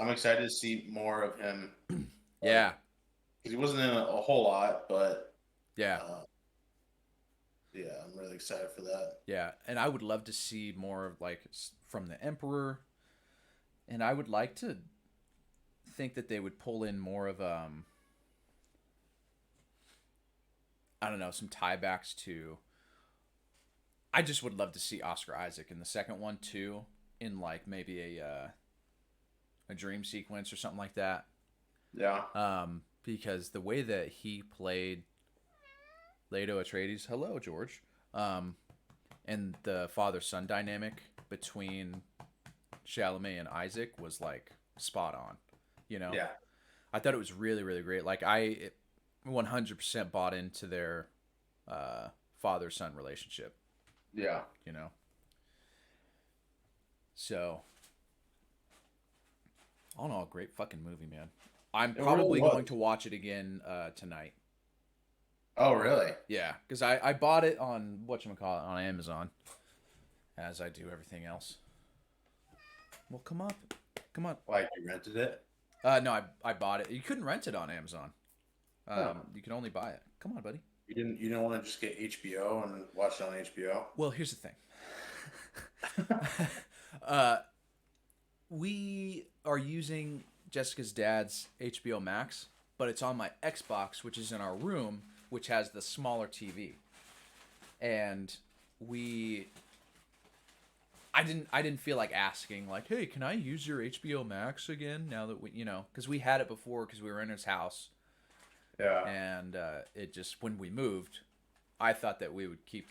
I'm excited to see more of him. Yeah. Because he wasn't in a whole lot, but Yeah. yeah, I'm really excited for that. Yeah, and I would love to see more of like from the Emperor, and I would like to think that they would pull in more of I don't know, some tiebacks to. I just would love to see Oscar Isaac in the second one too, in like maybe a dream sequence or something like that. Yeah. Because the way that he played Leto Atreides, hello George, um, and the father son dynamic between Chalamet and Isaac was like spot on. You know, Yeah. I thought it was really really great. Like I 100% bought into their father son relationship. Yeah. You know, so all in all, great fucking movie, man. I'm It really probably was. going to watch it again tonight. Oh, really? Yeah, because I bought it on whatchamacallit on Amazon, as I do everything else. Well, come up, come on. Like you rented it? No, I bought it. You couldn't rent it on Amazon. Oh. You can only buy it. Come on, buddy. You didn't want to just get HBO and watch it on HBO? Well, here's the thing. We are using Jessica's dad's HBO Max, but it's on my Xbox, which is in our room, which has the smaller TV. And we I didn't feel like asking like, "Hey, can I use your HBO Max again now that we, cuz we had it before cuz we were in his house." Yeah. And it just when we moved, I thought that we would keep,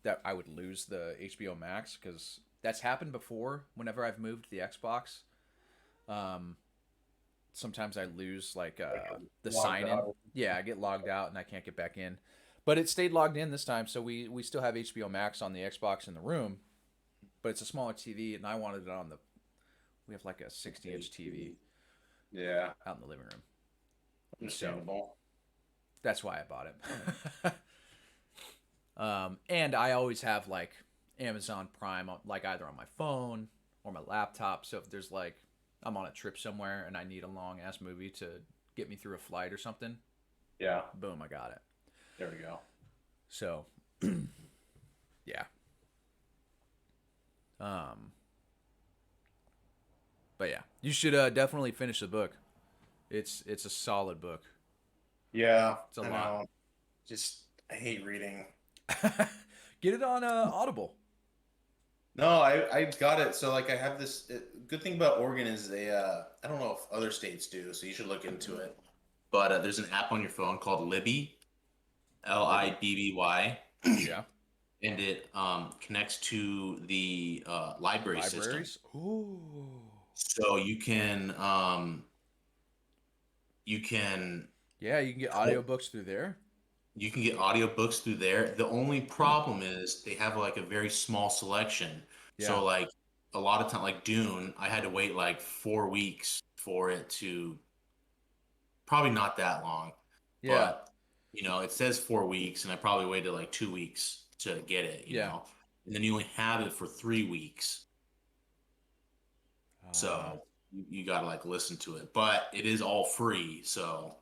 that I would lose the HBO Max cuz that's happened before whenever I've moved the Xbox. Um Sometimes I lose like the Logged sign in. out. Yeah, I get logged out and I can't get back in. But it stayed logged in this time, so we still have HBO Max on the Xbox in the room, but it's a smaller TV, and I wanted it on the. We have like a 60-inch TV Yeah. out in the living room. Understandable. That's why I bought it. And I always have like Amazon Prime, like either on my phone or my laptop. So if there's like I'm on a trip somewhere and I need a long ass movie to get me through a flight or something, Yeah. boom, I got it. There we go. So, yeah. But yeah, you should definitely finish the book. It's a solid book. Yeah. It's a I lot. know. Just I hate reading. Get it on Audible. No, I got it. So like I have this good thing about Oregon is they I don't know if other states do, so you should look into it. But there's an app on your phone called Libby, Libby, Yeah. and it connects to the library system. Libraries. Ooh. So you can Yeah, you can get audiobooks through there. you can get audiobooks through there. The only problem is they have like a very small selection. Yeah. So like a lot of time like Dune, I had to wait like 4 weeks for it to probably not that long, Yeah. but it says 4 weeks and I probably waited like 2 weeks to get it, Yeah. and then you only have it for 3 weeks. Uh, So you gotta like listen to it. But it is all free, so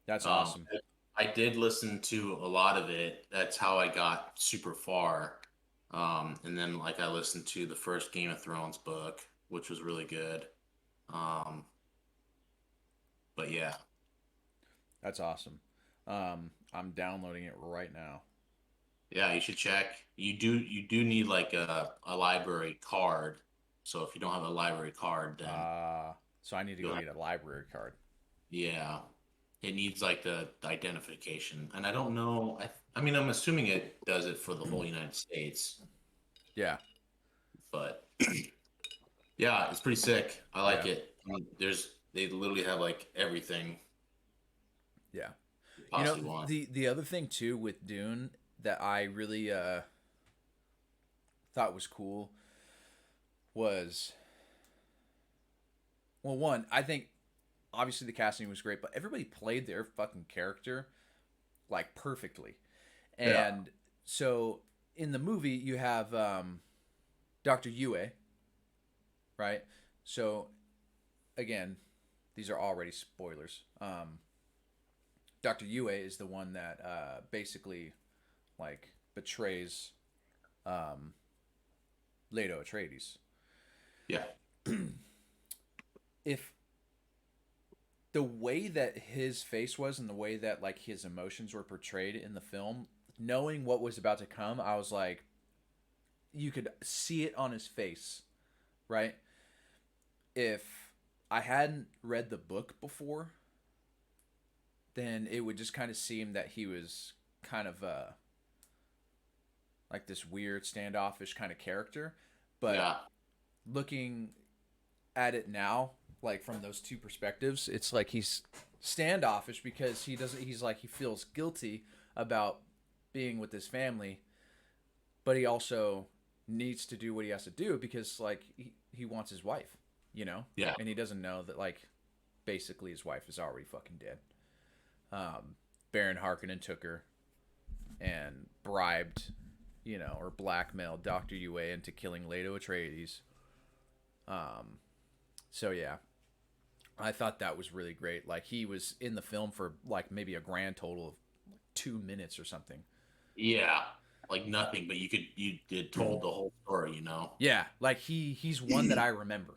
that's Um, awesome. I did listen to a lot of it. That's how I got super far. And then like I listened to the first Game of Thrones book, which was really good. Um, but yeah, That's awesome. I'm downloading it right now. yeah, you should check. You do need like a library card. So if you don't have a library card, then So I need to you'll go have, get a library card. yeah, it needs like the identification. And I don't know. I mean, I'm assuming it does it for the whole United States, Yeah. but yeah, it's pretty sick. I like Yeah. it. They literally have like everything Yeah. you possibly want. The other thing too with Dune that I really thought was cool was, well, one, I think obviously the casting was great, but everybody played their fucking character like perfectly. Yeah. And so in the movie you have Dr. Yue, right? So again, these are already spoilers. Dr. Yue is the one that basically like betrays Leto Atreides. Yeah. If the way that his face was and the way that like his emotions were portrayed in the film, knowing what was about to come, I was like, you could see it on his face, right? If I hadn't read the book before, then it would just kind of seem that he was kind of like this weird standoffish kind of character. But Yeah. looking at it now, like from those two perspectives, it's like he's standoffish because he doesn't. He's like he feels guilty about being with his family, but he also needs to do what he has to do because like he wants his wife, you know, Yeah. and he doesn't know that like basically his wife is already fucking dead. Baron Harkonnen took her and bribed, you know, or blackmailed Dr. Yue into killing Leto Atreides. Um, so yeah, I thought that was really great. Like he was in the film for like maybe a grand total of 2 minutes or something. Yeah. Like nothing, but you did told the whole story, you know? Yeah, like he's one that I remember.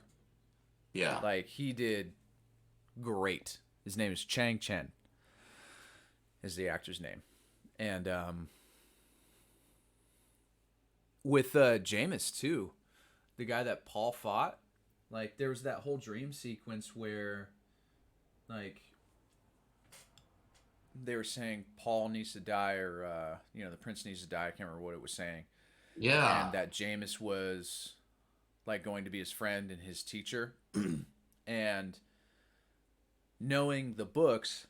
Yeah. Like he did great. His name is Chang Chen. Is the actor's name, and with Jameis too, the guy that Paul fought. Like there was that whole dream sequence where, like, they were saying Paul needs to die or you know the prince needs to die. I can't remember what it was saying, Yeah. and that Jameis was like going to be his friend and his teacher, and knowing the books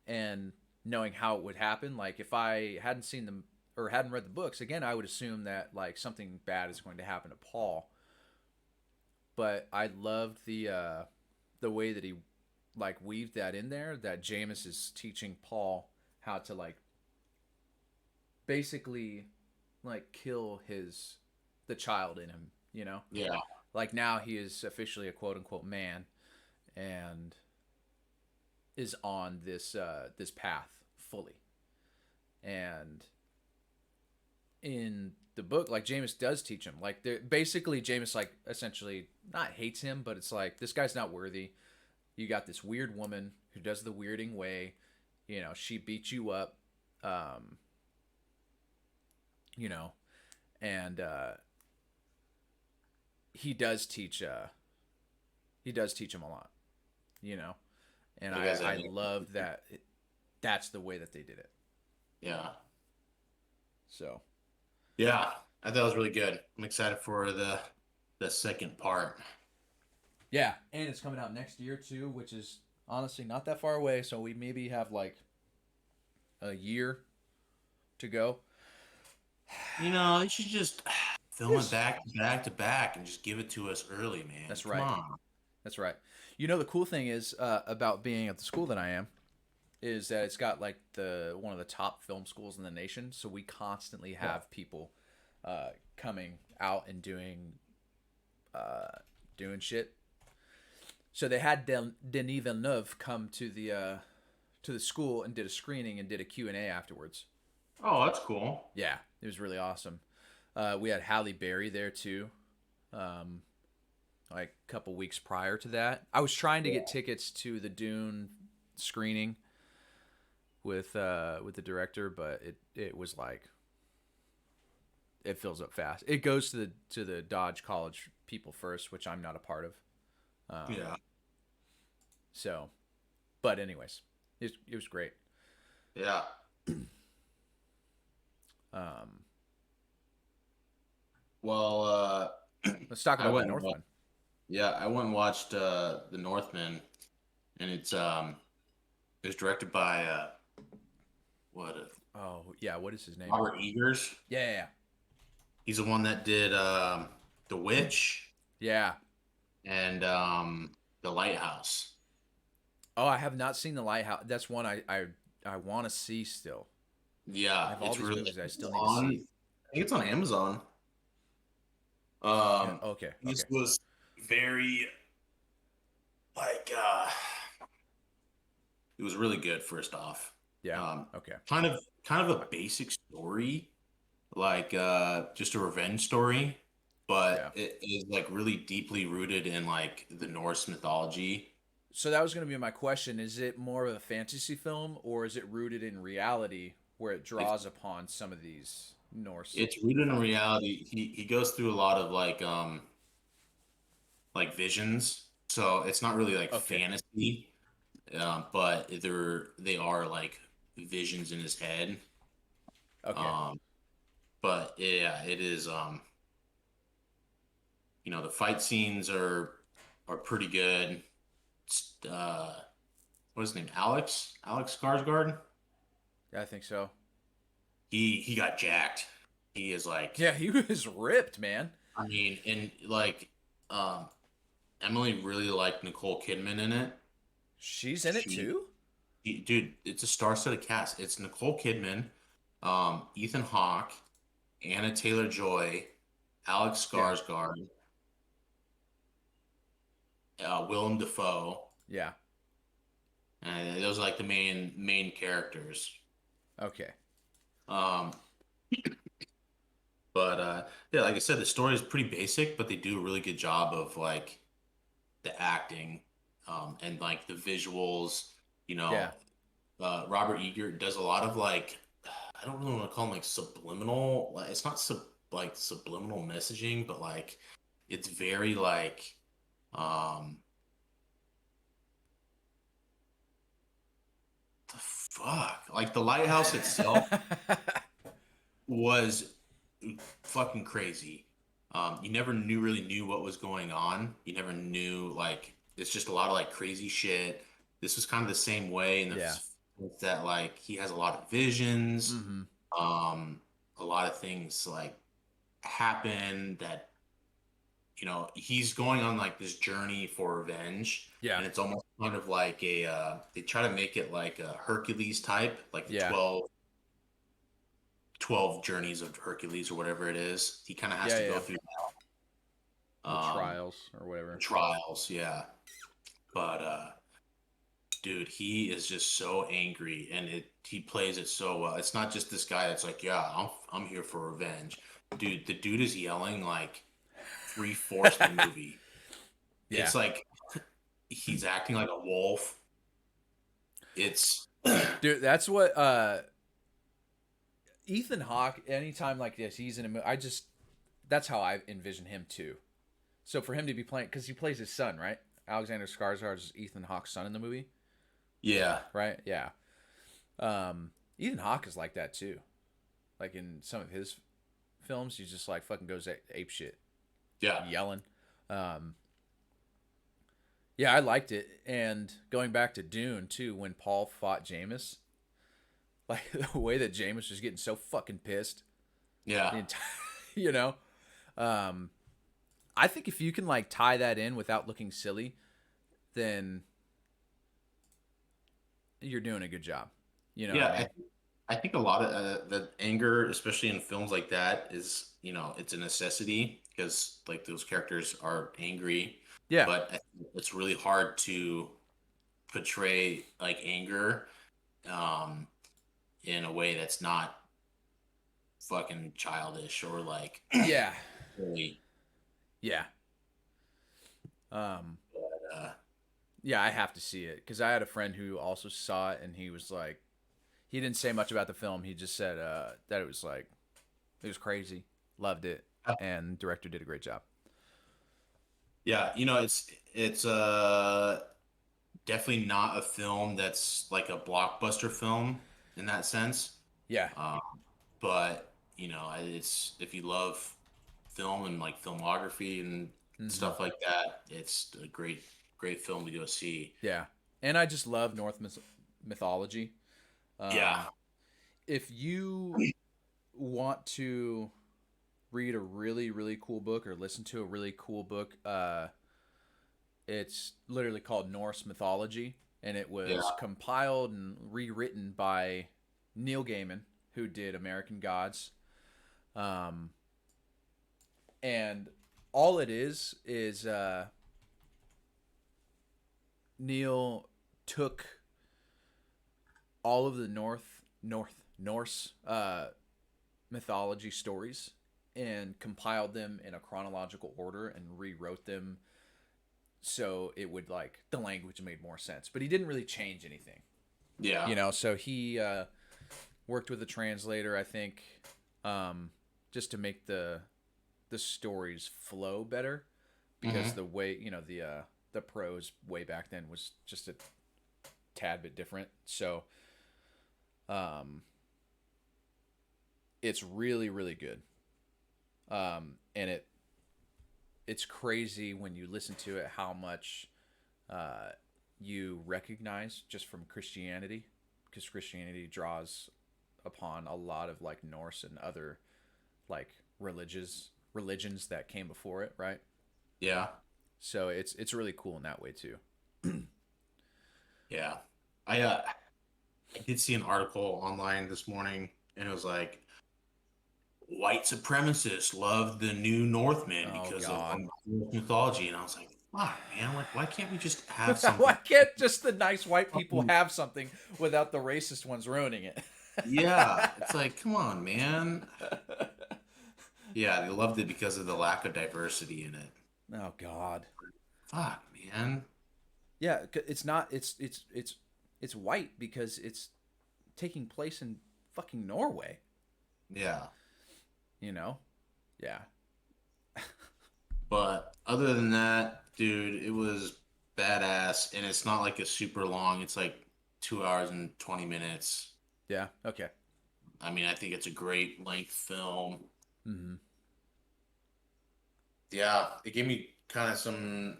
and knowing how it would happen, like if I hadn't seen them or hadn't read the books, again, I would assume that like something bad is going to happen to Paul. But I loved the way that he like weaved that in there. That Jameis is teaching Paul how to like basically like kill the child in him. You know, Yeah. like now he is officially a quote unquote man, and is on this path fully. And in the book, like Jameis does teach him. Like basically Jameis like essentially not hates him, but it's like this guy's not worthy. You got this weird woman who does the weirding way. You know, she beats you up. Um, you know, and he does teach. He does teach him a lot. You know, and You guys I have love that. That's the way that they did it. Yeah. So Yeah. I thought it was really good. I'm excited for the second part. yeah, and it's coming out next year too, which is honestly not that far away. So we maybe have like a year to go. You know, they should just film it Yes. back to back and just give it to us early, man. That's Come right. on. That's right. You know, the cool thing is about being at the school that I am is that it's got like the one of the top film schools in the nation. So we constantly have people coming out and doing shit. So they had Denis Villeneuve come to the school and did a screening and did a Q&A afterwards. Oh, that's cool. Yeah, it was really awesome. We had Halle Berry there too. Like a couple weeks prior to that, I was trying to get tickets to the Dune screening with the director, but it was like it fills up fast. It goes to the Dodge College people first, which I'm not a part of. Yeah. So, but anyways, it was great. Yeah. Um, Well, let's talk I about the went and Northman. yeah, I went and watched The Northman, and it was directed by what Oh yeah, what is his name? Robert Eggers. Yeah, He's the one that did The Witch yeah. and The Lighthouse. Oh, I have not seen the Lighthouse. That's one I want to see still. I Yeah, have all it's these really movies I it's still need on. to see. I think it's on Amazon. Yeah. Um, Okay. this Okay. was very like it was really good. First off, Yeah. um, Okay. kind of a basic story, like just a revenge story, Yeah. but it is like really deeply rooted in like the Norse mythology. So that was going to be my question. Is it more of a fantasy film or is it rooted in reality where it It's draws upon some of these Norse it's rooted in mythology? reality. He goes through a lot of like visions. So it's not really like Okay. fantasy, but they are like visions in his head. Okay. Um, but yeah, it is. The fight scenes are pretty good. What's his name? Alex Skarsgård. Yeah, I think so. He got jacked. He is like, Yeah, he was ripped, man. I mean, and like, um, Emily really liked Nicole Kidman in it. She's in it She, too? dude, it's a star-studded cast. It's Nicole Kidman, Ethan Hawke, Anna Taylor-Joy, Alex Yeah. Skarsgård, Willem Dafoe, Yeah. and those are like the main characters. Okay. Um, but yeah, like I said, the story is pretty basic, but they do a really good job of like the acting, and like the visuals. You Yeah. know, Robert Eager does a lot of like, I don't really want to call them like subliminal. Like, it's not like subliminal messaging, but like it's very like, um, the fuck, like the lighthouse itself was fucking crazy. You never really knew what was going on. You never knew like it's just a lot of like crazy shit. This was kind of the same way in the Yeah. sense that like he has a lot of visions. Mhm. Um, a lot of things like happen that he's going on like this journey for revenge, Yeah. and it's almost kind of like they try to make it like a Hercules type, like the Yeah. 12 journeys of Hercules or whatever it is. He kind of has Yeah, to yeah. go through The um trials or whatever. trials, yeah. But dude, he is just so angry, and he plays it so well. It's not just this guy that's like, yeah, I'm here for revenge. Dude, the dude is yelling like three-fourths of the movie. Yeah. It's like he's acting like a wolf. It's Dude, that's what Ethan Hawke anytime like this, he's in a movie. That's how I envision him too. So for him to be playing cuz he plays his son, right? Alexander Skarsgård is Ethan Hawke's son in the movie, yeah, right? Yeah. Ethan Hawke is like that too. Like in some of his films, he just like fucking goes ape shit, yeah. yelling. Um, yeah, I liked it. And going back to Dune too, when Paul fought Jameis, like the way that Jameis was getting so fucking pissed, Yeah. the entire, you know, um, I think if you can like tie that in without looking silly, then you're doing a good job. You know what I Yeah, mean? I think a lot of the anger, especially in films like that, is it's a necessity because like those characters are angry, Yeah, but I think it's really hard to portray like anger, um, in a way that's not fucking childish or like yeah, really. yeah. Um, Uh, yeah, I have to see it because I had a friend who also saw it, and he was like, he didn't say much about the film. He just said that it was crazy, loved it, and director did a great job. yeah, it's definitely not a film that's like a blockbuster film in that sense. Yeah. Um, but it's if you love film and like filmography and Hmm. stuff like that, it's a great film to go see. Yeah, and I just love mythology. Yeah, Um, if you want to read a really cool book or listen to a really cool book, it's literally called Norse mythology, and it yeah, was compiled and rewritten by Neil Gaiman, who did American Gods. Um, and all it is Neil took all of the Norse mythology stories and compiled them in a chronological order and rewrote them so it would like the language made more sense. But he didn't really change anything, Yeah. So he worked with a translator, I think, just to make the stories flow better, because Hmm. the way the prose way back then was just a tad bit different. So um, it's really really good, and it's crazy when you listen to it how much uh, you recognize just from Christianity, because Christianity draws upon a lot of like Norse and other like religions that came before it, right? Yeah. So it's really cool in that way too. Yeah. I did see an article online this morning, and it was like white supremacists love the new Northmen Oh because of God. Norse mythology, and I was like, fuck, man, like why can't we just have Why something? can't just the nice white people Fucking- have something without the racist ones ruining it? Yeah, it's like, come on, man. Yeah, they loved it because of the lack of diversity in it. Oh God. Fuck, man. Yeah, it's not. It's white because it's taking place in fucking Norway. Yeah. You know. Yeah. But other than that, dude, it was badass, and it's not like a super long. It's like 2 hours and 20 minutes. Yeah. Okay. I mean, I think it's a great length film. Mm-hmm. Yeah, it gave me kind of some.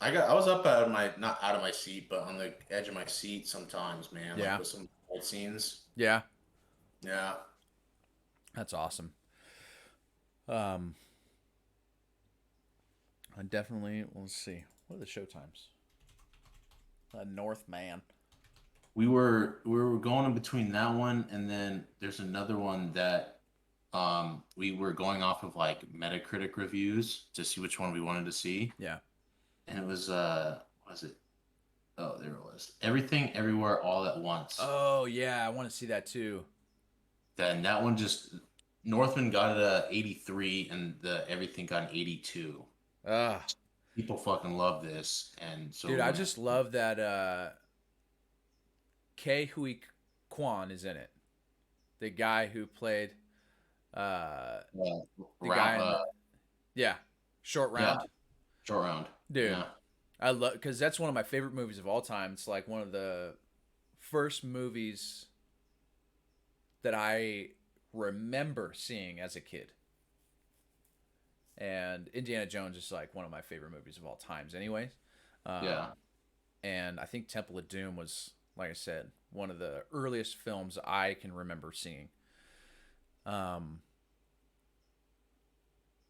I was up out of my not out of my seat, but on the edge of my seat sometimes, man. Like Yeah. with some fight scenes. Yeah. Yeah, That's awesome. Um, I definitely. Let's see. What are the show times? Northman. we were going in between that one, and then there's another one that we were going off of like Metacritic reviews to see which one we wanted to see, Yeah. and it was what was it? Oh, there it was. Everything Everywhere All at Once. Oh yeah, I want to see that too. Then that one just Northman got it a 83 and the Everything got an 82. Ugh. People fucking love this, and so Dude, we I went. just love that Ke Hui Kwan is in it. The guy who played Uh, the round, guy in the yeah, short yeah, round. short round. Dude, Yeah, I love because that's one of my favorite movies of all time. It's like one of the first movies that I remember seeing as a kid. And Indiana Jones is like one of my favorite movies of all times, anyways. yeah, And I think Temple of Doom was, like I said, one of the earliest films I can remember seeing. Um,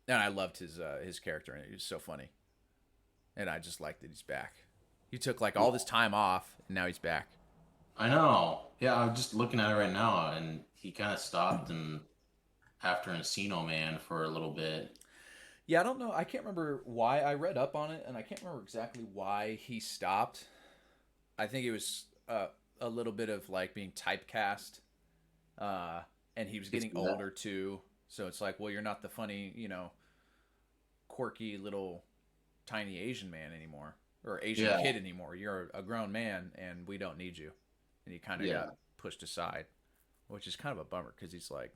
and I loved his character, and he was so funny. And I just liked that he's back. He took like all this time off, and now he's back. I know. Yeah, I'm just looking at it right now, and he kind of stopped and after Encino Man for a little bit. Yeah, I don't know. I can't remember why I read up on it, and I can't remember exactly why he stopped. I think it was a little bit of like being typecast, uh, and he was It's getting that. older too. So it's like, well, you're not the funny, quirky little tiny Asian man anymore, or Asian Yeah, kid anymore. You're a grown man, and we don't need you. And he kind of yeah, got pushed aside, which is kind of a bummer because he's like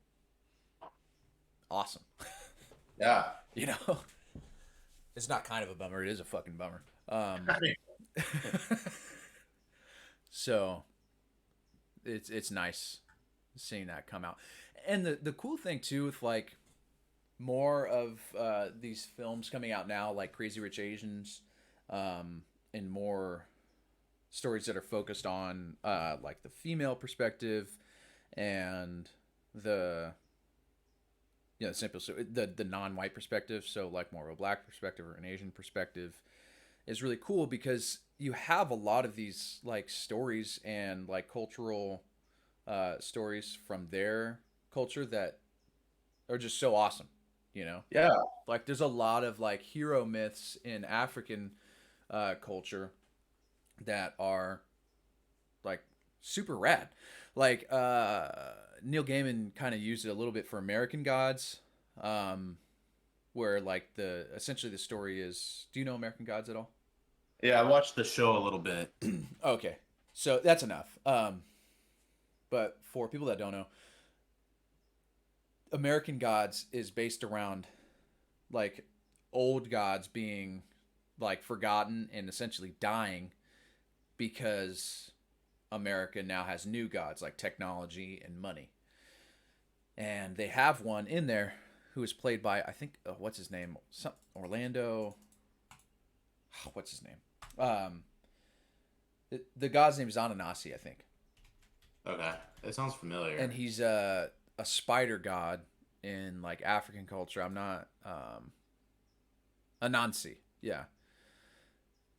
awesome. yeah. you know, it's not kind of a bummer. It is a fucking bummer. So it's nice seeing that come out, and the cool thing too with like more of these films coming out now, like Crazy Rich Asians, and more stories that are focused on like the female perspective and the simple so the non-white perspective, so like more of a black perspective or an Asian perspective is really cool because you have a lot of these like stories and like cultural stories from their culture that are just so awesome, you know Yeah, like there's a lot of like hero myths in African culture that are like super rad. Like Neil Gaiman kind of used it a little bit for American Gods, where like the essentially the story is. Do you know American Gods at all? Yeah, I watched the show a little bit. Okay, so that's enough. But for people that don't know, American Gods is based around like old gods being like forgotten and essentially dying because America now has new gods like technology and money. And they have one in there who is played by, I think, what's his name? Orlando. What's his name? Um, the god's name is Ananasi, I think. Okay, it sounds familiar. And he's a spider god in like African culture. I'm not Anansi. Yeah,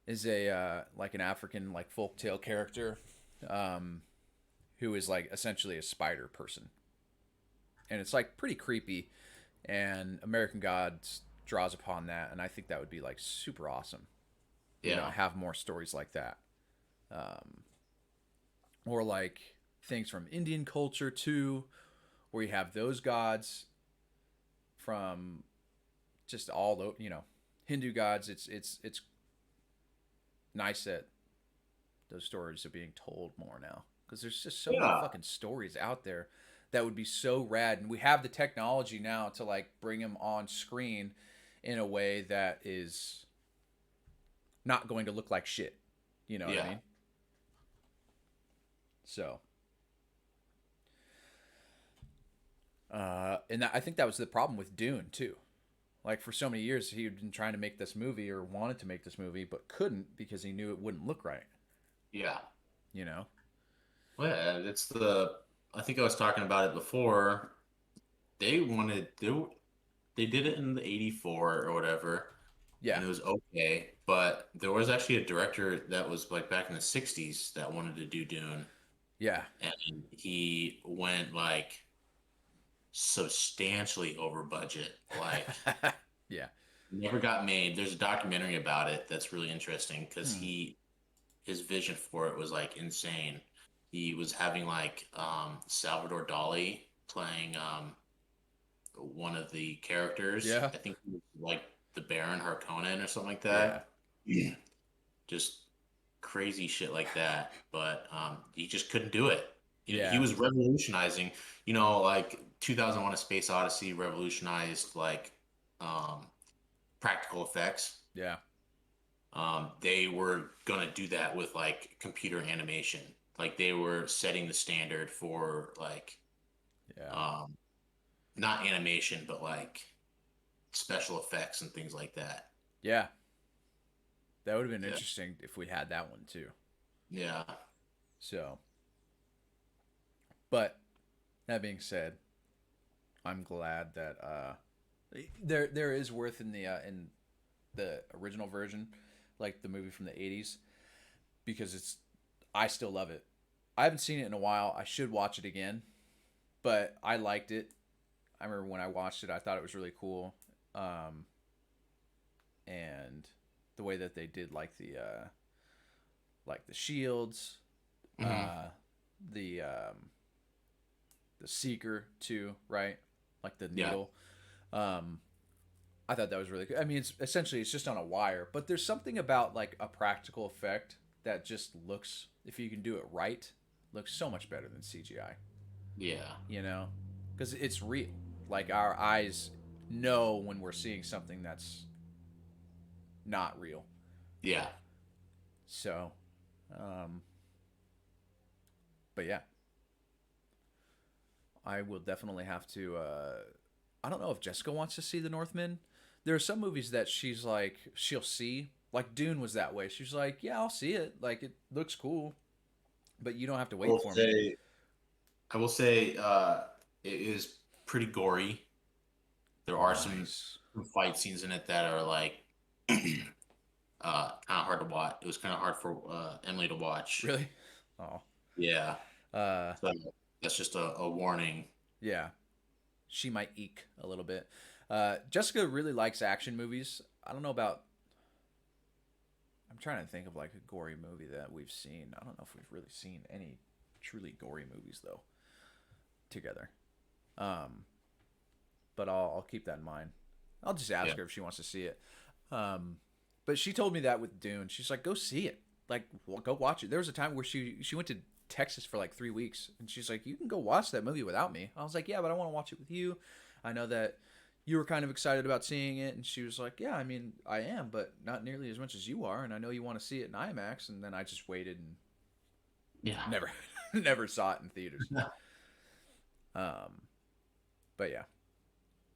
is a like an African like folktale character, um, who is like essentially a spider person, and it's like pretty creepy. And American Gods draws upon that, and I think that would be like super awesome. You know, Yeah. have more stories like that, um, or like things from Indian culture too, where you have those gods from just all the Hindu gods. It's nice that those stories are being told more now because there's just so many Yeah. fucking stories out there that would be so rad, and we have the technology now to like bring them on screen in a way that is not going to look like shit. You know what I Yeah. mean? So, and I think that was the problem with Dune too. Like for so many years, he had been trying to make this movie or wanted to make this movie, but couldn't because he knew it wouldn't look right. Yeah. You know? Well, yeah, it's the. I think I was talking about it before. They wanted they did it in the '84 or whatever, Yeah, and it was okay. But there was actually a director that was like back in the '60s that wanted to do Dune, yeah, and he went like substantially over budget. Like yeah. never got made. There's a documentary about it that's really interesting because Hmm. his vision for it was like insane. He was having like Salvador Dali playing one of the characters. Yeah, I think he was like the Baron Harkonnen or something like yeah, that. Just crazy shit like that. But he just couldn't do it. He yeah, was revolutionizing. Like 2001: A Space Odyssey revolutionized like um, practical effects. yeah, They were gonna do that with like computer animation. Like they were setting the standard for like yeah, um, not animation, but like special effects and things like that. yeah. That would have been Yeah, interesting if we had that one too. yeah, So, but that being said, I'm glad that there is worth in the original version, like the movie from the '80s, because it's I still love it. I haven't seen it in a while. I should watch it again, but I liked it. I remember when I watched it, I thought it was really cool, um, and the way that they did like the shields, hmm uh, the seeker too, right? Like the yeah, needle. Um, I thought that was really good. I mean, it's just on a wire, but there's something about like a practical effect that just looks, if you can do it right, looks so much better than CGI. yeah, You know, because it's real. Like our eyes know when we're seeing something that's not real. yeah, So, um, but yeah, I will definitely have to. I don't know if Jessica wants to see the Northman. There are some movies that she's like she'll see. Like Dune was that way. She's like, yeah, I'll see it. Like it looks cool, but you don't have to I wait will for me. say, I will say, it is pretty gory. There are Nice. some fight scenes in it that are like kind of hard to watch. It was kind of hard for Emily to watch. Really? Oh. Yeah, Uh. so that's just a warning. Yeah. She might eek a little bit. Jessica really likes action movies. I don't know about. I'm trying to think of like a gory movie that we've seen. I don't know if we've really seen any truly gory movies though together. Um, but I'll keep that in mind. I'll just ask Yeah, her if she wants to see it. Um, But she told me that with Dune. She's like, go see it. Like, go watch it. There was a time where she went to Texas for like 3 weeks, and she's like, you can go watch that movie without me. I was like, yeah, but I want to watch it with you. I know that you were kind of excited about seeing it, and she was like, yeah, I mean, I am, but not nearly as much as you are, and I know you want to see it in IMAX. And then I just waited and Yeah. never never saw it in theaters. Um, but yeah.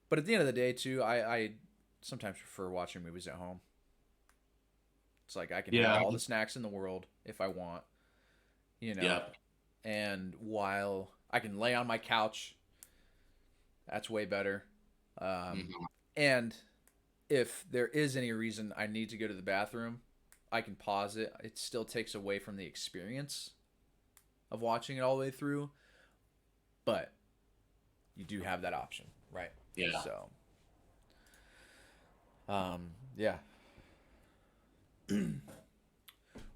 But at the end of the day, too, I sometimes prefer watching movies at home. It's like I can have Yeah. all the snacks in the world if I want, you know. Yeah. And while I can lay on my couch, that's way better. Mhm. And if there is any reason I need to go to the bathroom, I can pause it. It still takes away from the experience of watching it all the way through, but you do have that option, right? Yeah. So, yeah.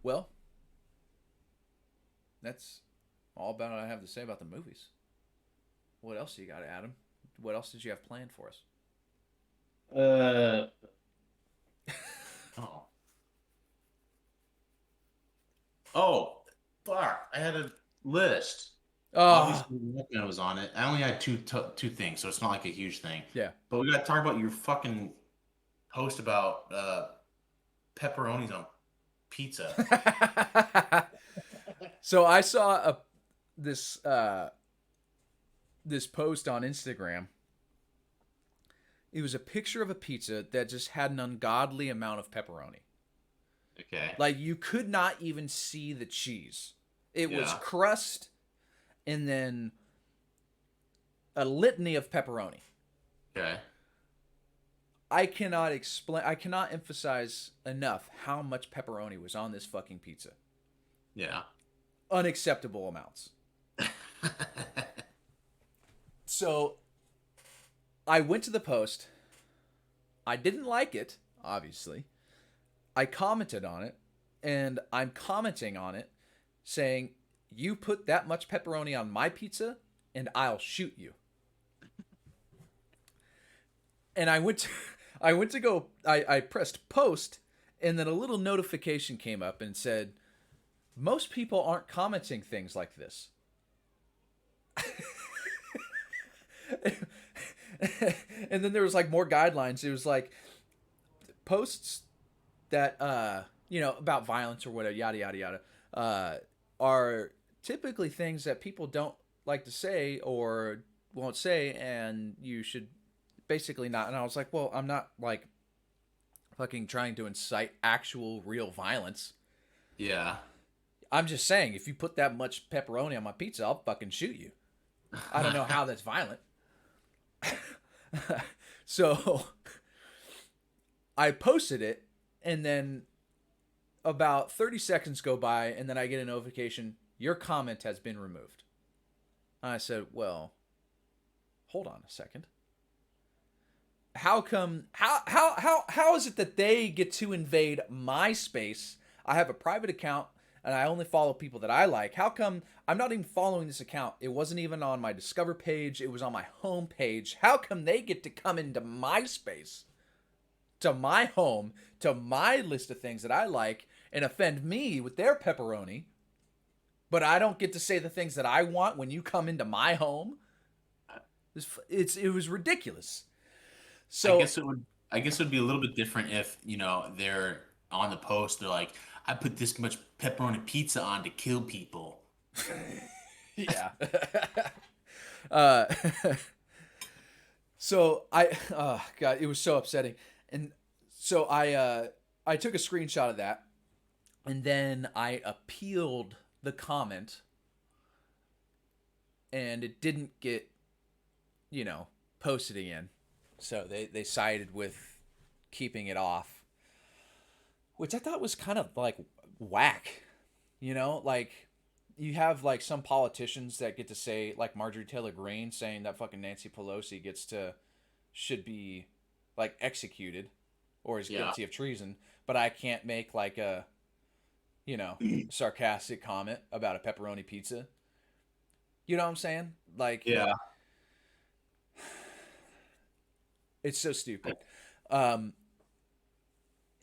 Well, that's all about what I have to say about the movies. What else you got, Adam? What else did you have planned for us? Uh. Oh. Oh. Fuck! I had a list. Oh, Obviously, Walkman was on it. I only had two things, so it's not like a huge thing. yeah. But we got to talk about your fucking post about pepperonis on pizza. So I saw this this post on Instagram. It was a picture of a pizza that just had an ungodly amount of pepperoni. Okay. Like you could not even see the cheese. It was Yeah. crust and then a litany of pepperoni. Okay. I cannot explain. I cannot emphasize enough how much pepperoni was on this fucking pizza. Yeah. Unacceptable amounts. So I went to the post. I didn't like it, obviously. I commented on it, and I'm commenting on it saying, you put that much pepperoni on my pizza, and I'll shoot you. And I went to go, I pressed post, and then a little notification came up and said, most people aren't commenting things like this. And then there was like more guidelines. It was like posts that about violence or whatever, yada yada yada, are typically things that people don't like to say or won't say, and you should basically not. And I was like, well, I'm not like fucking trying to incite actual real violence. Yeah. I'm just saying, if you put that much pepperoni on my pizza, I'll fucking shoot you. I don't know how that's violent. So I posted it, and then about 30 seconds go by, and then I get a notification, your comment has been removed. And I said, well, hold on a second. How come how is it that they get to invade my space? I have a private account and I only follow people that I like. How come I'm not even following this account? It wasn't even on my Discover page. It was on my home page. How come they get to come into my space, to my home, to my list of things that I like, and offend me with their pepperoni, but I don't get to say the things that I want when you come into my home? It was ridiculous. So I guess it would be a little bit different if, they're on the post, they're like, I put this much pepperoni pizza on to kill people. yeah. uh, so oh God, it was so upsetting. And so I took a screenshot of that, and then I appealed the comment, and it didn't get, posted again. So they sided with keeping it off, which I thought was kind of like whack. Like you have like some politicians that get to say, like Marjorie Taylor Greene saying that fucking Nancy Pelosi should be like executed or is Yeah. guilty of treason, but I can't make like a sarcastic comment about a pepperoni pizza. You know what I'm saying? Like, Yeah. it's so stupid. Um,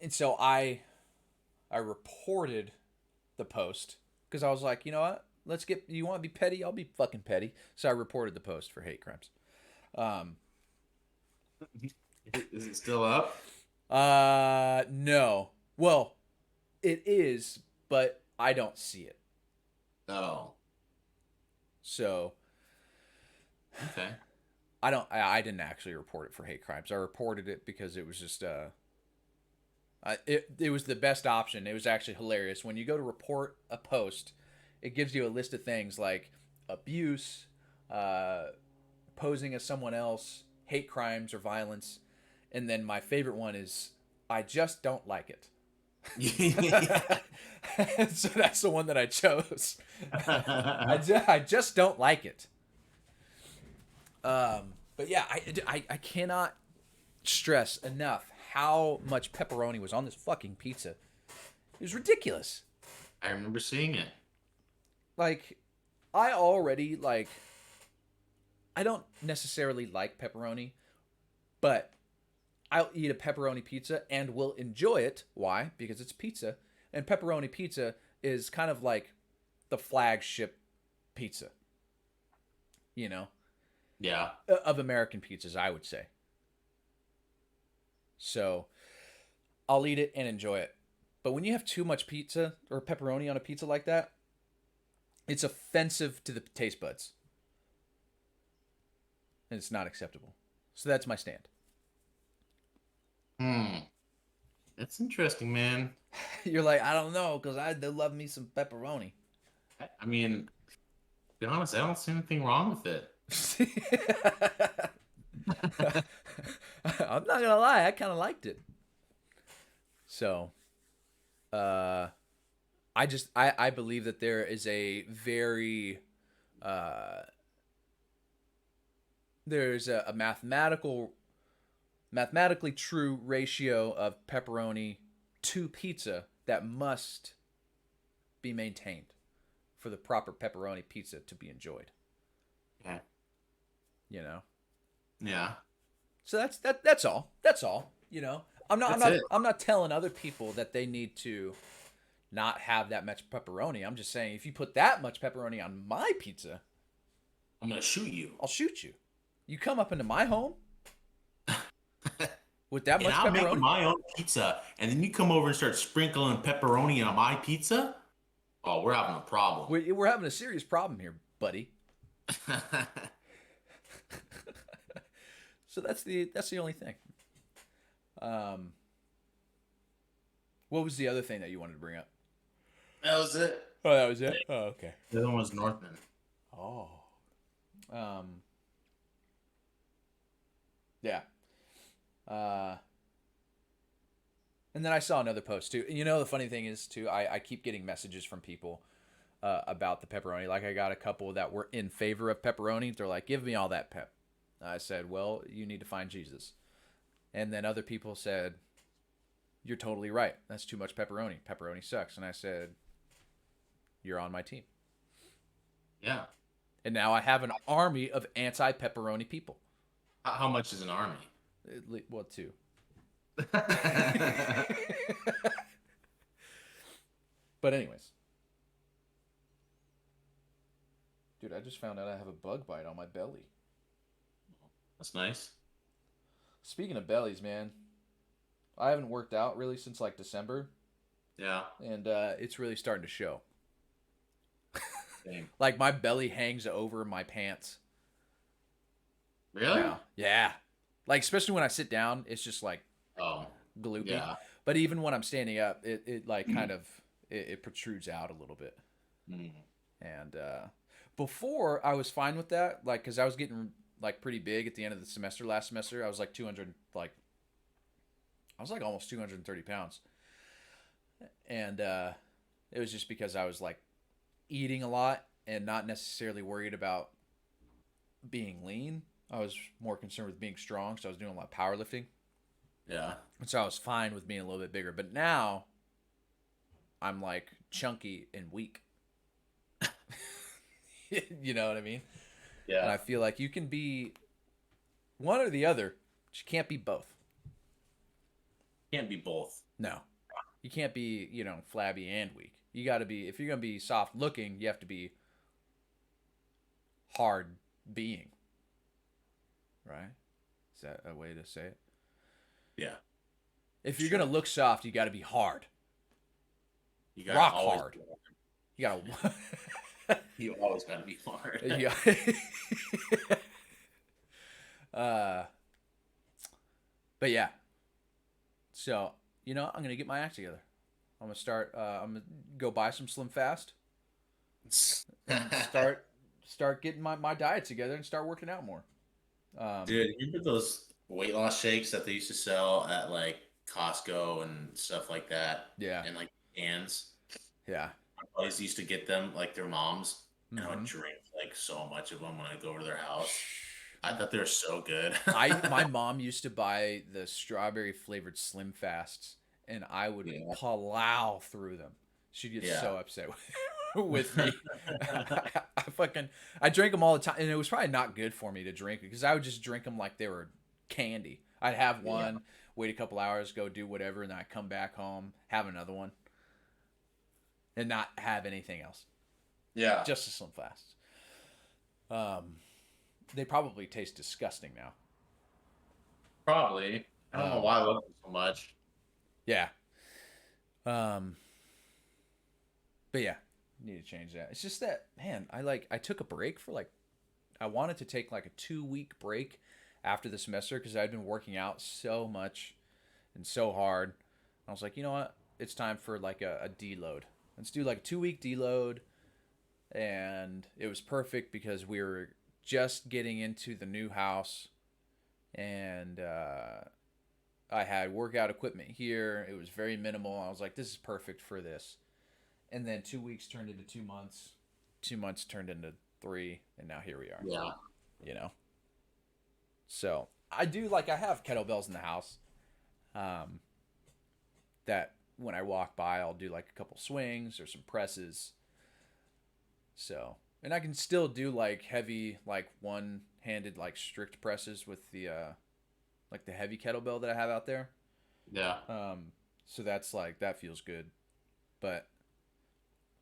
And so I reported the post because I was like, you know what? Let's get. You want to be petty? I'll be fucking petty. So I reported the post for hate crimes. Um, Is it still up? no. Well, it is, but I don't see it. Oh, So okay. I don't. I didn't actually report it for hate crimes. I reported it because it was just it was the best option. It was actually hilarious. When you go to report a post, it gives you a list of things like abuse, posing as someone else, hate crimes or violence, and then my favorite one is I just don't like it. So that's the one that I chose. I just don't like it. But yeah, I cannot stress enough how much pepperoni was on this fucking pizza. It was ridiculous. I remember seeing it. Like, I already like. I don't necessarily like pepperoni, but I'll eat a pepperoni pizza and will enjoy it. Why? Because it's pizza, and pepperoni pizza is kind of like the flagship pizza. You know, Yeah. of American pizzas, I would say. So I'll eat it and enjoy it. But when you have too much pizza or pepperoni on a pizza like that, it's offensive to the taste buds. And it's not acceptable. So that's my stand. Hmm. That's interesting, man. You're like, I don't know, because I do love me some pepperoni. I mean, to be honest, I don't see anything wrong with it. I'm not gonna lie, I kind of liked it. So, uh, I believe that there is a very there's a mathematically true ratio of pepperoni to pizza that must be maintained for the proper pepperoni pizza to be enjoyed. Yeah. You know. Yeah. So that's all. That's all. You know. That's it. I'm not telling other people that they need to not have that much pepperoni. I'm just saying if you put that much pepperoni on my pizza, I'm gonna shoot you. I'll shoot you. You come up into my home with that And much I'm pepperoni? making my own pizza, and then you come over and start sprinkling pepperoni on my pizza. Oh, we're having a problem. We're having a serious problem here, buddy. So that's the only thing. What was the other thing that you wanted to bring up? That was it. Oh, that was it. Oh, okay. The other one was Northman. Oh. Yeah. And then I saw another post too. You know, the funny thing is too, I keep getting messages from people about the pepperoni. Like I got a couple that were in favor of pepperoni. They're like, "Give me all that pep." I said, "Well, you need to find Jesus." And then other people said, "You're totally right. That's too much pepperoni. Pepperoni sucks." And I said, "You're on my team." Yeah. And now I have an army of anti-pepperoni people. How much is an army? Well, two. But anyways. Dude, I just found out I have a bug bite on my belly. That's nice. Speaking of bellies, man, I haven't worked out really since like December, Yeah. and it's really starting to show. Same. Like my belly hangs over my pants. Really? Now. Yeah. Like especially when I sit down, it's just like Oh. gloopy. Yeah. But even when I'm standing up, it like kind of it protrudes out a little bit. Mm. And before I was fine with that, like because I was getting like pretty big at the end of the semester. Last semester, I was like 200, like I was like almost 230 pounds, and it was just because I was like eating a lot and not necessarily worried about being lean. I was more concerned with being strong, so I was doing a lot of powerlifting. Yeah. And so I was fine with being a little bit bigger. But now I'm like chunky and weak. You know what I mean? Yeah. And I feel like you can be one or the other, but you can't be both. Can't be both. No, you can't be, flabby and weak. You got to be, if you're gonna be soft looking, you have to be hard being, right? Is that a way to say it? Yeah, If you're gonna sure. look soft, you got to be hard, You got rock always hard. You gotta. you always got to be hard. Yeah. uh, but yeah. So I'm gonna get my act together. I'm gonna start. I'm gonna go buy some Slim Fast and start getting my diet together and start working out more. Um, Dude, remember those weight loss shakes that they used to sell at like Costco and stuff like that, yeah, and like cans? yeah. My buddies used to get them like their moms, and I would Mm-hmm. drink like so much of them when I go over to their house. I thought they were so good. My mom used to buy the strawberry flavored Slim Fasts, and I would Yeah, plow through them. She'd get yeah. so upset with me. I drank them all the time, and it was probably not good for me to drink because I would just drink them like they were candy. I'd have Yeah, one, wait a couple hours, go do whatever, and then I'd come back home, have another one, and not have anything else. yeah. Just a Slim Fast. Um, they probably taste disgusting now. Probably. I don't know Um, why I love them so much. yeah. Um, but yeah, need to change that. It's just that, man, I took a break for I wanted to take like a 2 week break after the semester because I'd been working out so much and so hard. I was like, you know what? It's time for like a deload. Let's do like a 2 week deload. And it was perfect because we were just getting into the new house, and I had workout equipment here. It was very minimal. I was like, this is perfect for this. And then 2 weeks turned into 2 months. 2 months turned into three, and now here we are. Yeah. You know. So I have kettlebells in the house. Um, that when I walk by, I'll do like a couple swings or some presses. So, and I can still do like heavy, like one-handed, like strict presses with the like the heavy kettlebell that I have out there. Yeah. So that's like that feels good. But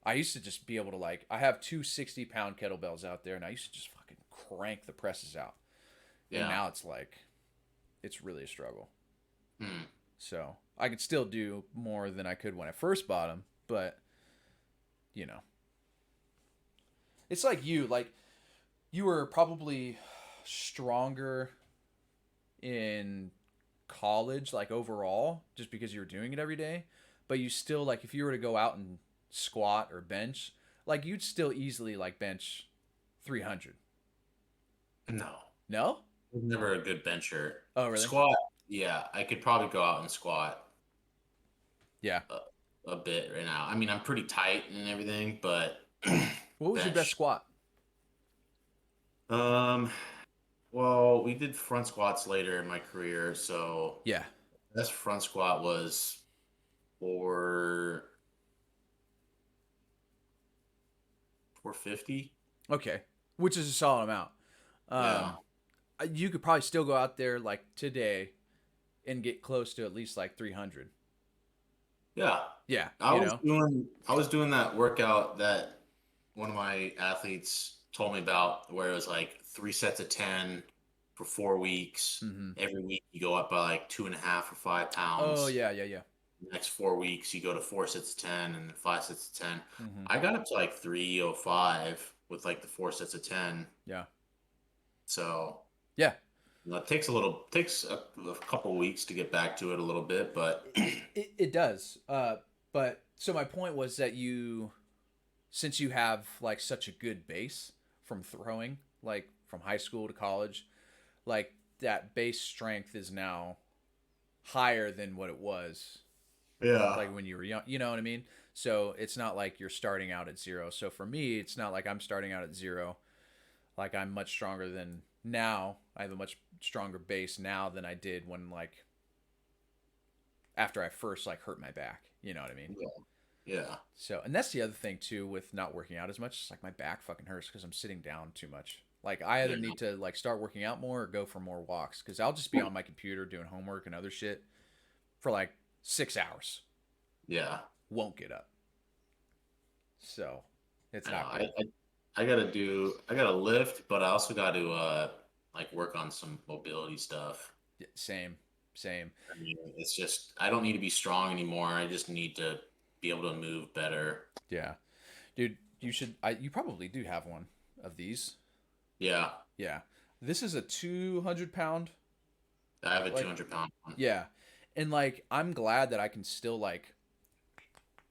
I used to just be able to I have two 60-pound kettlebells out there, and I used to just fucking crank the presses out. And Yeah. now it's really a struggle. Hmm. So I could still do more than I could when I first bought them, but you know, it's like you were probably stronger in college, like overall, just because you were doing it every day. But you still if you were to go out and squat or bench, you'd still easily bench 300. No. No? I was never a good bencher. Oh, really? Squat, yeah, I could probably go out and squat Yeah. a bit right now. I mean, I'm pretty tight and everything, but What was your best bench. squat? Um, well, we did front squats later in my career, so Yeah. best front squat was for 450. Okay. Which is a solid amount. Yeah. Um, you could probably still go out there today and get close to at least 300. Yeah. Yeah, I was doing that workout that one of my athletes told me about where it was like 3 sets of 10 for 4 weeks. Mm-hmm. Every week you go up by like 2.5 or 5 pounds. Oh yeah, yeah, yeah. The next 4 weeks you go to 4 sets of 10 and then 5 sets of 10. Mm-hmm. I got up to like 305 with like the 4 sets of 10. Yeah, So yeah. it takes a couple weeks to get back to it a little bit, but It does. But so my point was that since you have such a good base from throwing, from high school to college, that base strength is now higher than what it was yeah. when you were young. You know what I mean? So it's not like you're starting out at zero. So for me, it's not like I'm starting out at zero. I'm much stronger than now. I have a much stronger base now than I did when after I first hurt my back. You know what I mean? Yeah. Yeah. So, and that's the other thing too with not working out as much. It's my back fucking hurts because I'm sitting down too much. I either Yeah. need to start working out more or go for more walks because I'll just be on my computer doing homework and other shit for 6 hours. Yeah. Won't get up. So it's I know. not good. I gotta lift, but I also got to like work on some mobility stuff. Yeah, same, same. I mean, it's just I don't need to be strong anymore. I just need to be able to move better. Yeah, dude, you should. You probably do have one of these. Yeah, Yeah, this is a 200 pound. I have a Like, 200 pound one. yeah, and like I'm glad that I can still like,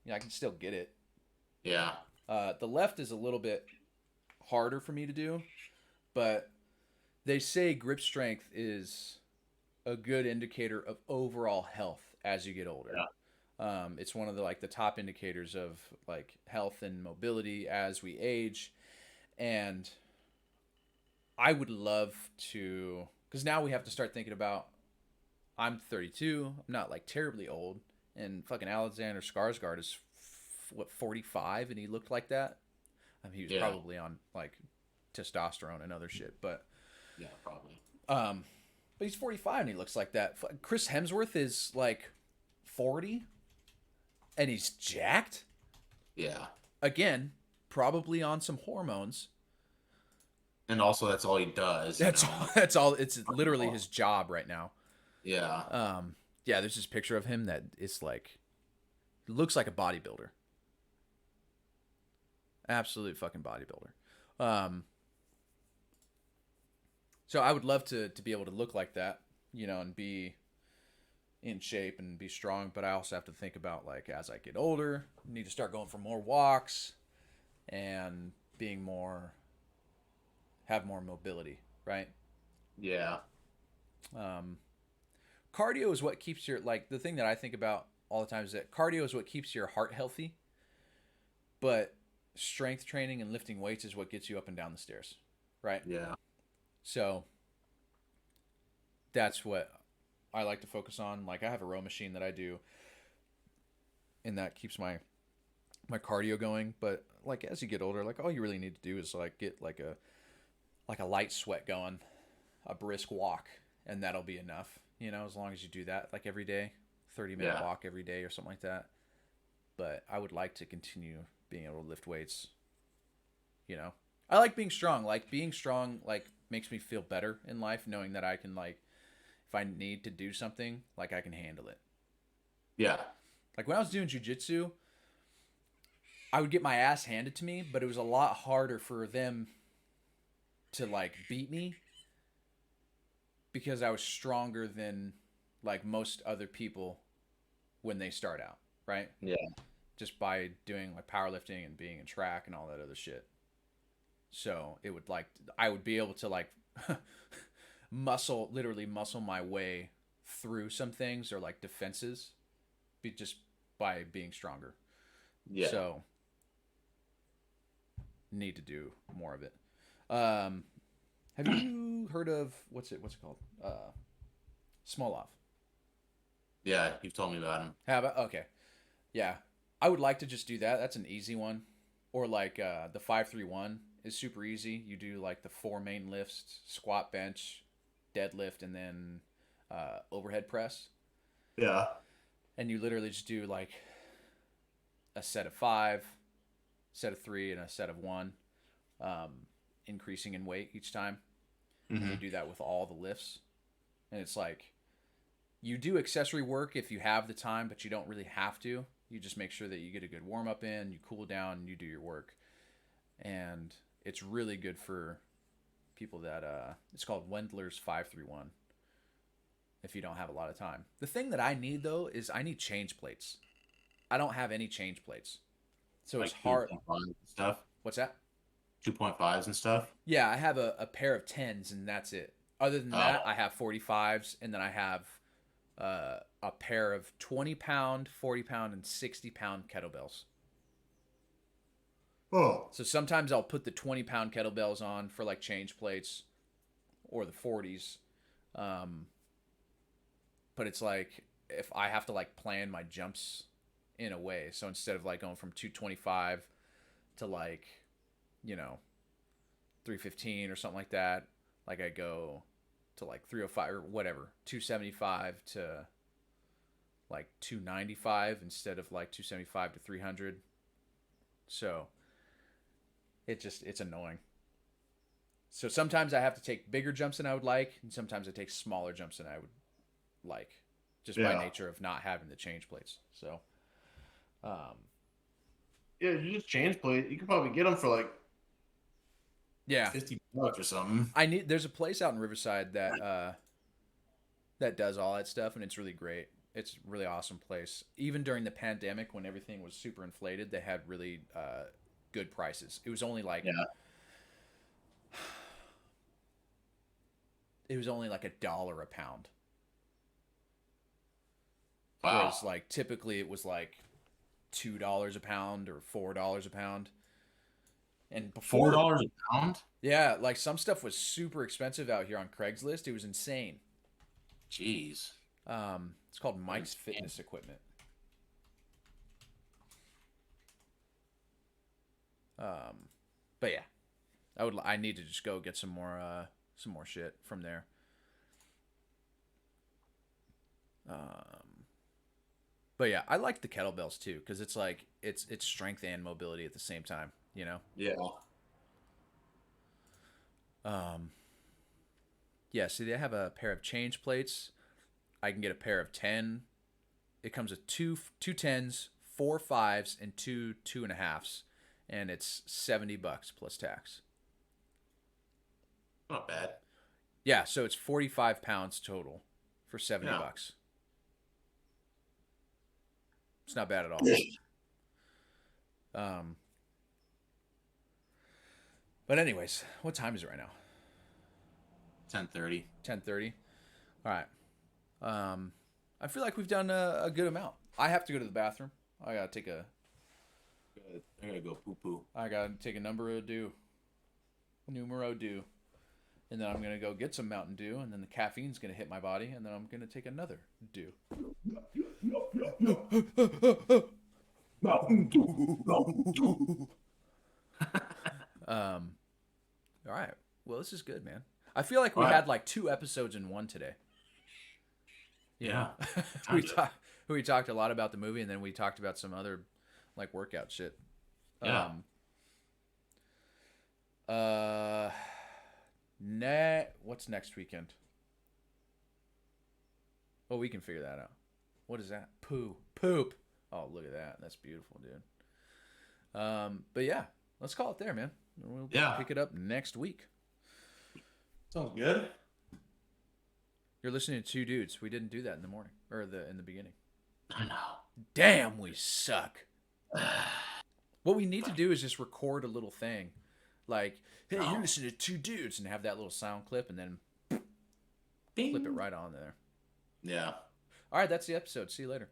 yeah, I can still get it. Yeah, The left is a little bit harder for me to do, but they say grip strength is a good indicator of overall health as you get older. yeah, It's one of the like the top indicators of like health and mobility as we age. And I would love to, because now we have to start thinking about. I'm 32. I'm not like terribly old, and fucking Alexander Skarsgård is what 45, and he looked like that. I mean, he was yeah, probably on like testosterone and other shit, but yeah, probably. um, but he's 45 and he looks like that. Chris Hemsworth is like 40 and he's jacked. Yeah, Again, probably on some hormones. and also that's all he does. You That's know. all, that's all. It's literally his job right now. Yeah, Yeah, there's this picture of him that is like looks like a bodybuilder. Absolute fucking bodybuilder. So I would love to be able to look like that, and be in shape and be strong, but I also have to think about like as I get older, I need to start going for more walks and being more have more mobility, right? yeah, Um, Cardio is what keeps your like the thing that I think about all the time is that cardio is what keeps your heart healthy, but strength training and lifting weights is what gets you up and down the stairs, right? yeah, So that's what I like to focus on. Like I have a row machine that I do, and that keeps my cardio going. But like as you get older, like all you really need to do is like get like a light sweat going, a brisk walk, and that'll be enough. As long as you do that like every day, 30-minute yeah, walk every day or something like that. But I would like to continue being able to lift weights. I like being strong. Like being strong like makes me feel better in life, knowing that I can like if I need to do something, like I can handle it. yeah, Like when I was doing jujitsu, I would get my ass handed to me, but it was a lot harder for them to like beat me because I was stronger than like most other people when they start out, right? yeah, Just by doing like powerlifting and being in track and all that other shit. So it would like I would be able to like literally muscle my way through some things or like defenses, be just by being stronger. yeah. So need to do more of it. Um, have you heard of what's it called? Smolov. Yeah, you've told me about him. Have I? Okay. Yeah. I would like to just do that. That's an easy one. Or like the 5-3-1 is super easy. You do like the four main lifts: squat, bench, deadlift, and then overhead press. Yeah, And you literally just do like a set of 5, set of 3, and a set of 1, increasing in weight each time. And you hmm do that with all the lifts. And it's like you do accessory work if you have the time, but you don't really have to. You just make sure that you get a good warm up in, you cool down, and you do your work. And it's really good for people that it's called Wendler's 5-3-1 if you don't have a lot of time. The thing that I need though is I need change plates. I don't have any change plates. So like it's hard. 2.5 and stuff. What's that? 2.5s and stuff. Yeah, I have a pair of 10s and that's it. Other than Oh, that, I have 45s and then I have a pair of 20-pound, 40-pound, and 60-pound kettlebells. oh, So sometimes I'll put the 20-pound kettlebells on for like change plates or the 40s. Um, but it's like if I have to like plan my jumps in a way. So instead of like going from 225 to like, you know, 315 or something like that, like I go to like 305 or whatever, 275 to like 295 instead of like 275 to 300. So it's annoying. So sometimes I have to take bigger jumps than I would like, and sometimes I take smaller jumps than I would like, just by nature of not having the change plates. So, Yeah, you just change plate. You could probably get them for like yeah, $50 or something. there's a place out in Riverside that does all that stuff, and it's really great. It's a really awesome place. Even during the pandemic, when everything was super inflated, they had really good prices. It was only like it was only like $1 a pound. Wow. Whereas like typically it was like $2 a pound or $4 a pound. And before $4 a pound? yeah, like some stuff was super expensive out here on Craigslist. It was insane. Jeez. It's called Mike's Fitness Equipment. But yeah, I need to just go get some more shit from there. But yeah, I like the kettlebells too because it's like it's strength and mobility at the same time. You know. Yeah. Yeah. See, they have a pair of change plates. I can get a pair of 10. It comes with two 10s, 4 5s, and 2 2.5s, and it's $70 plus tax. Not bad. Yeah, so it's 45 pounds total for $70. It's not bad at all. But anyways, what time is it right now? 10:30. 10:30. All right. I feel like we've done a good amount. I have to go to the bathroom. I gotta take a go poo poo. I gotta take a numero due, and then I'm gonna go get some Mountain Dew, and then the caffeine's gonna hit my body, and then I'm gonna take another dew. Mountain Dew. All right. Well, this is good, man. I feel like we had like 2 episodes in one today. Yeah. we talked a lot about the movie, and then we talked about some other like workout shit. Yeah. What's next weekend? Oh, we can figure that out. What is that? Poop. Oh, look at that. That's beautiful, dude. But yeah, let's call it there, man. We'll pick it up next week. Sounds good. You're listening to 2 dudes. We didn't do that in the morning or in the beginning. I know. Damn, we suck. What we need to do is just record a little thing, like, "Hey, you're listening to 2 dudes," and have that little sound clip, and then flip it right on there. Yeah. All right, that's the episode. See you later.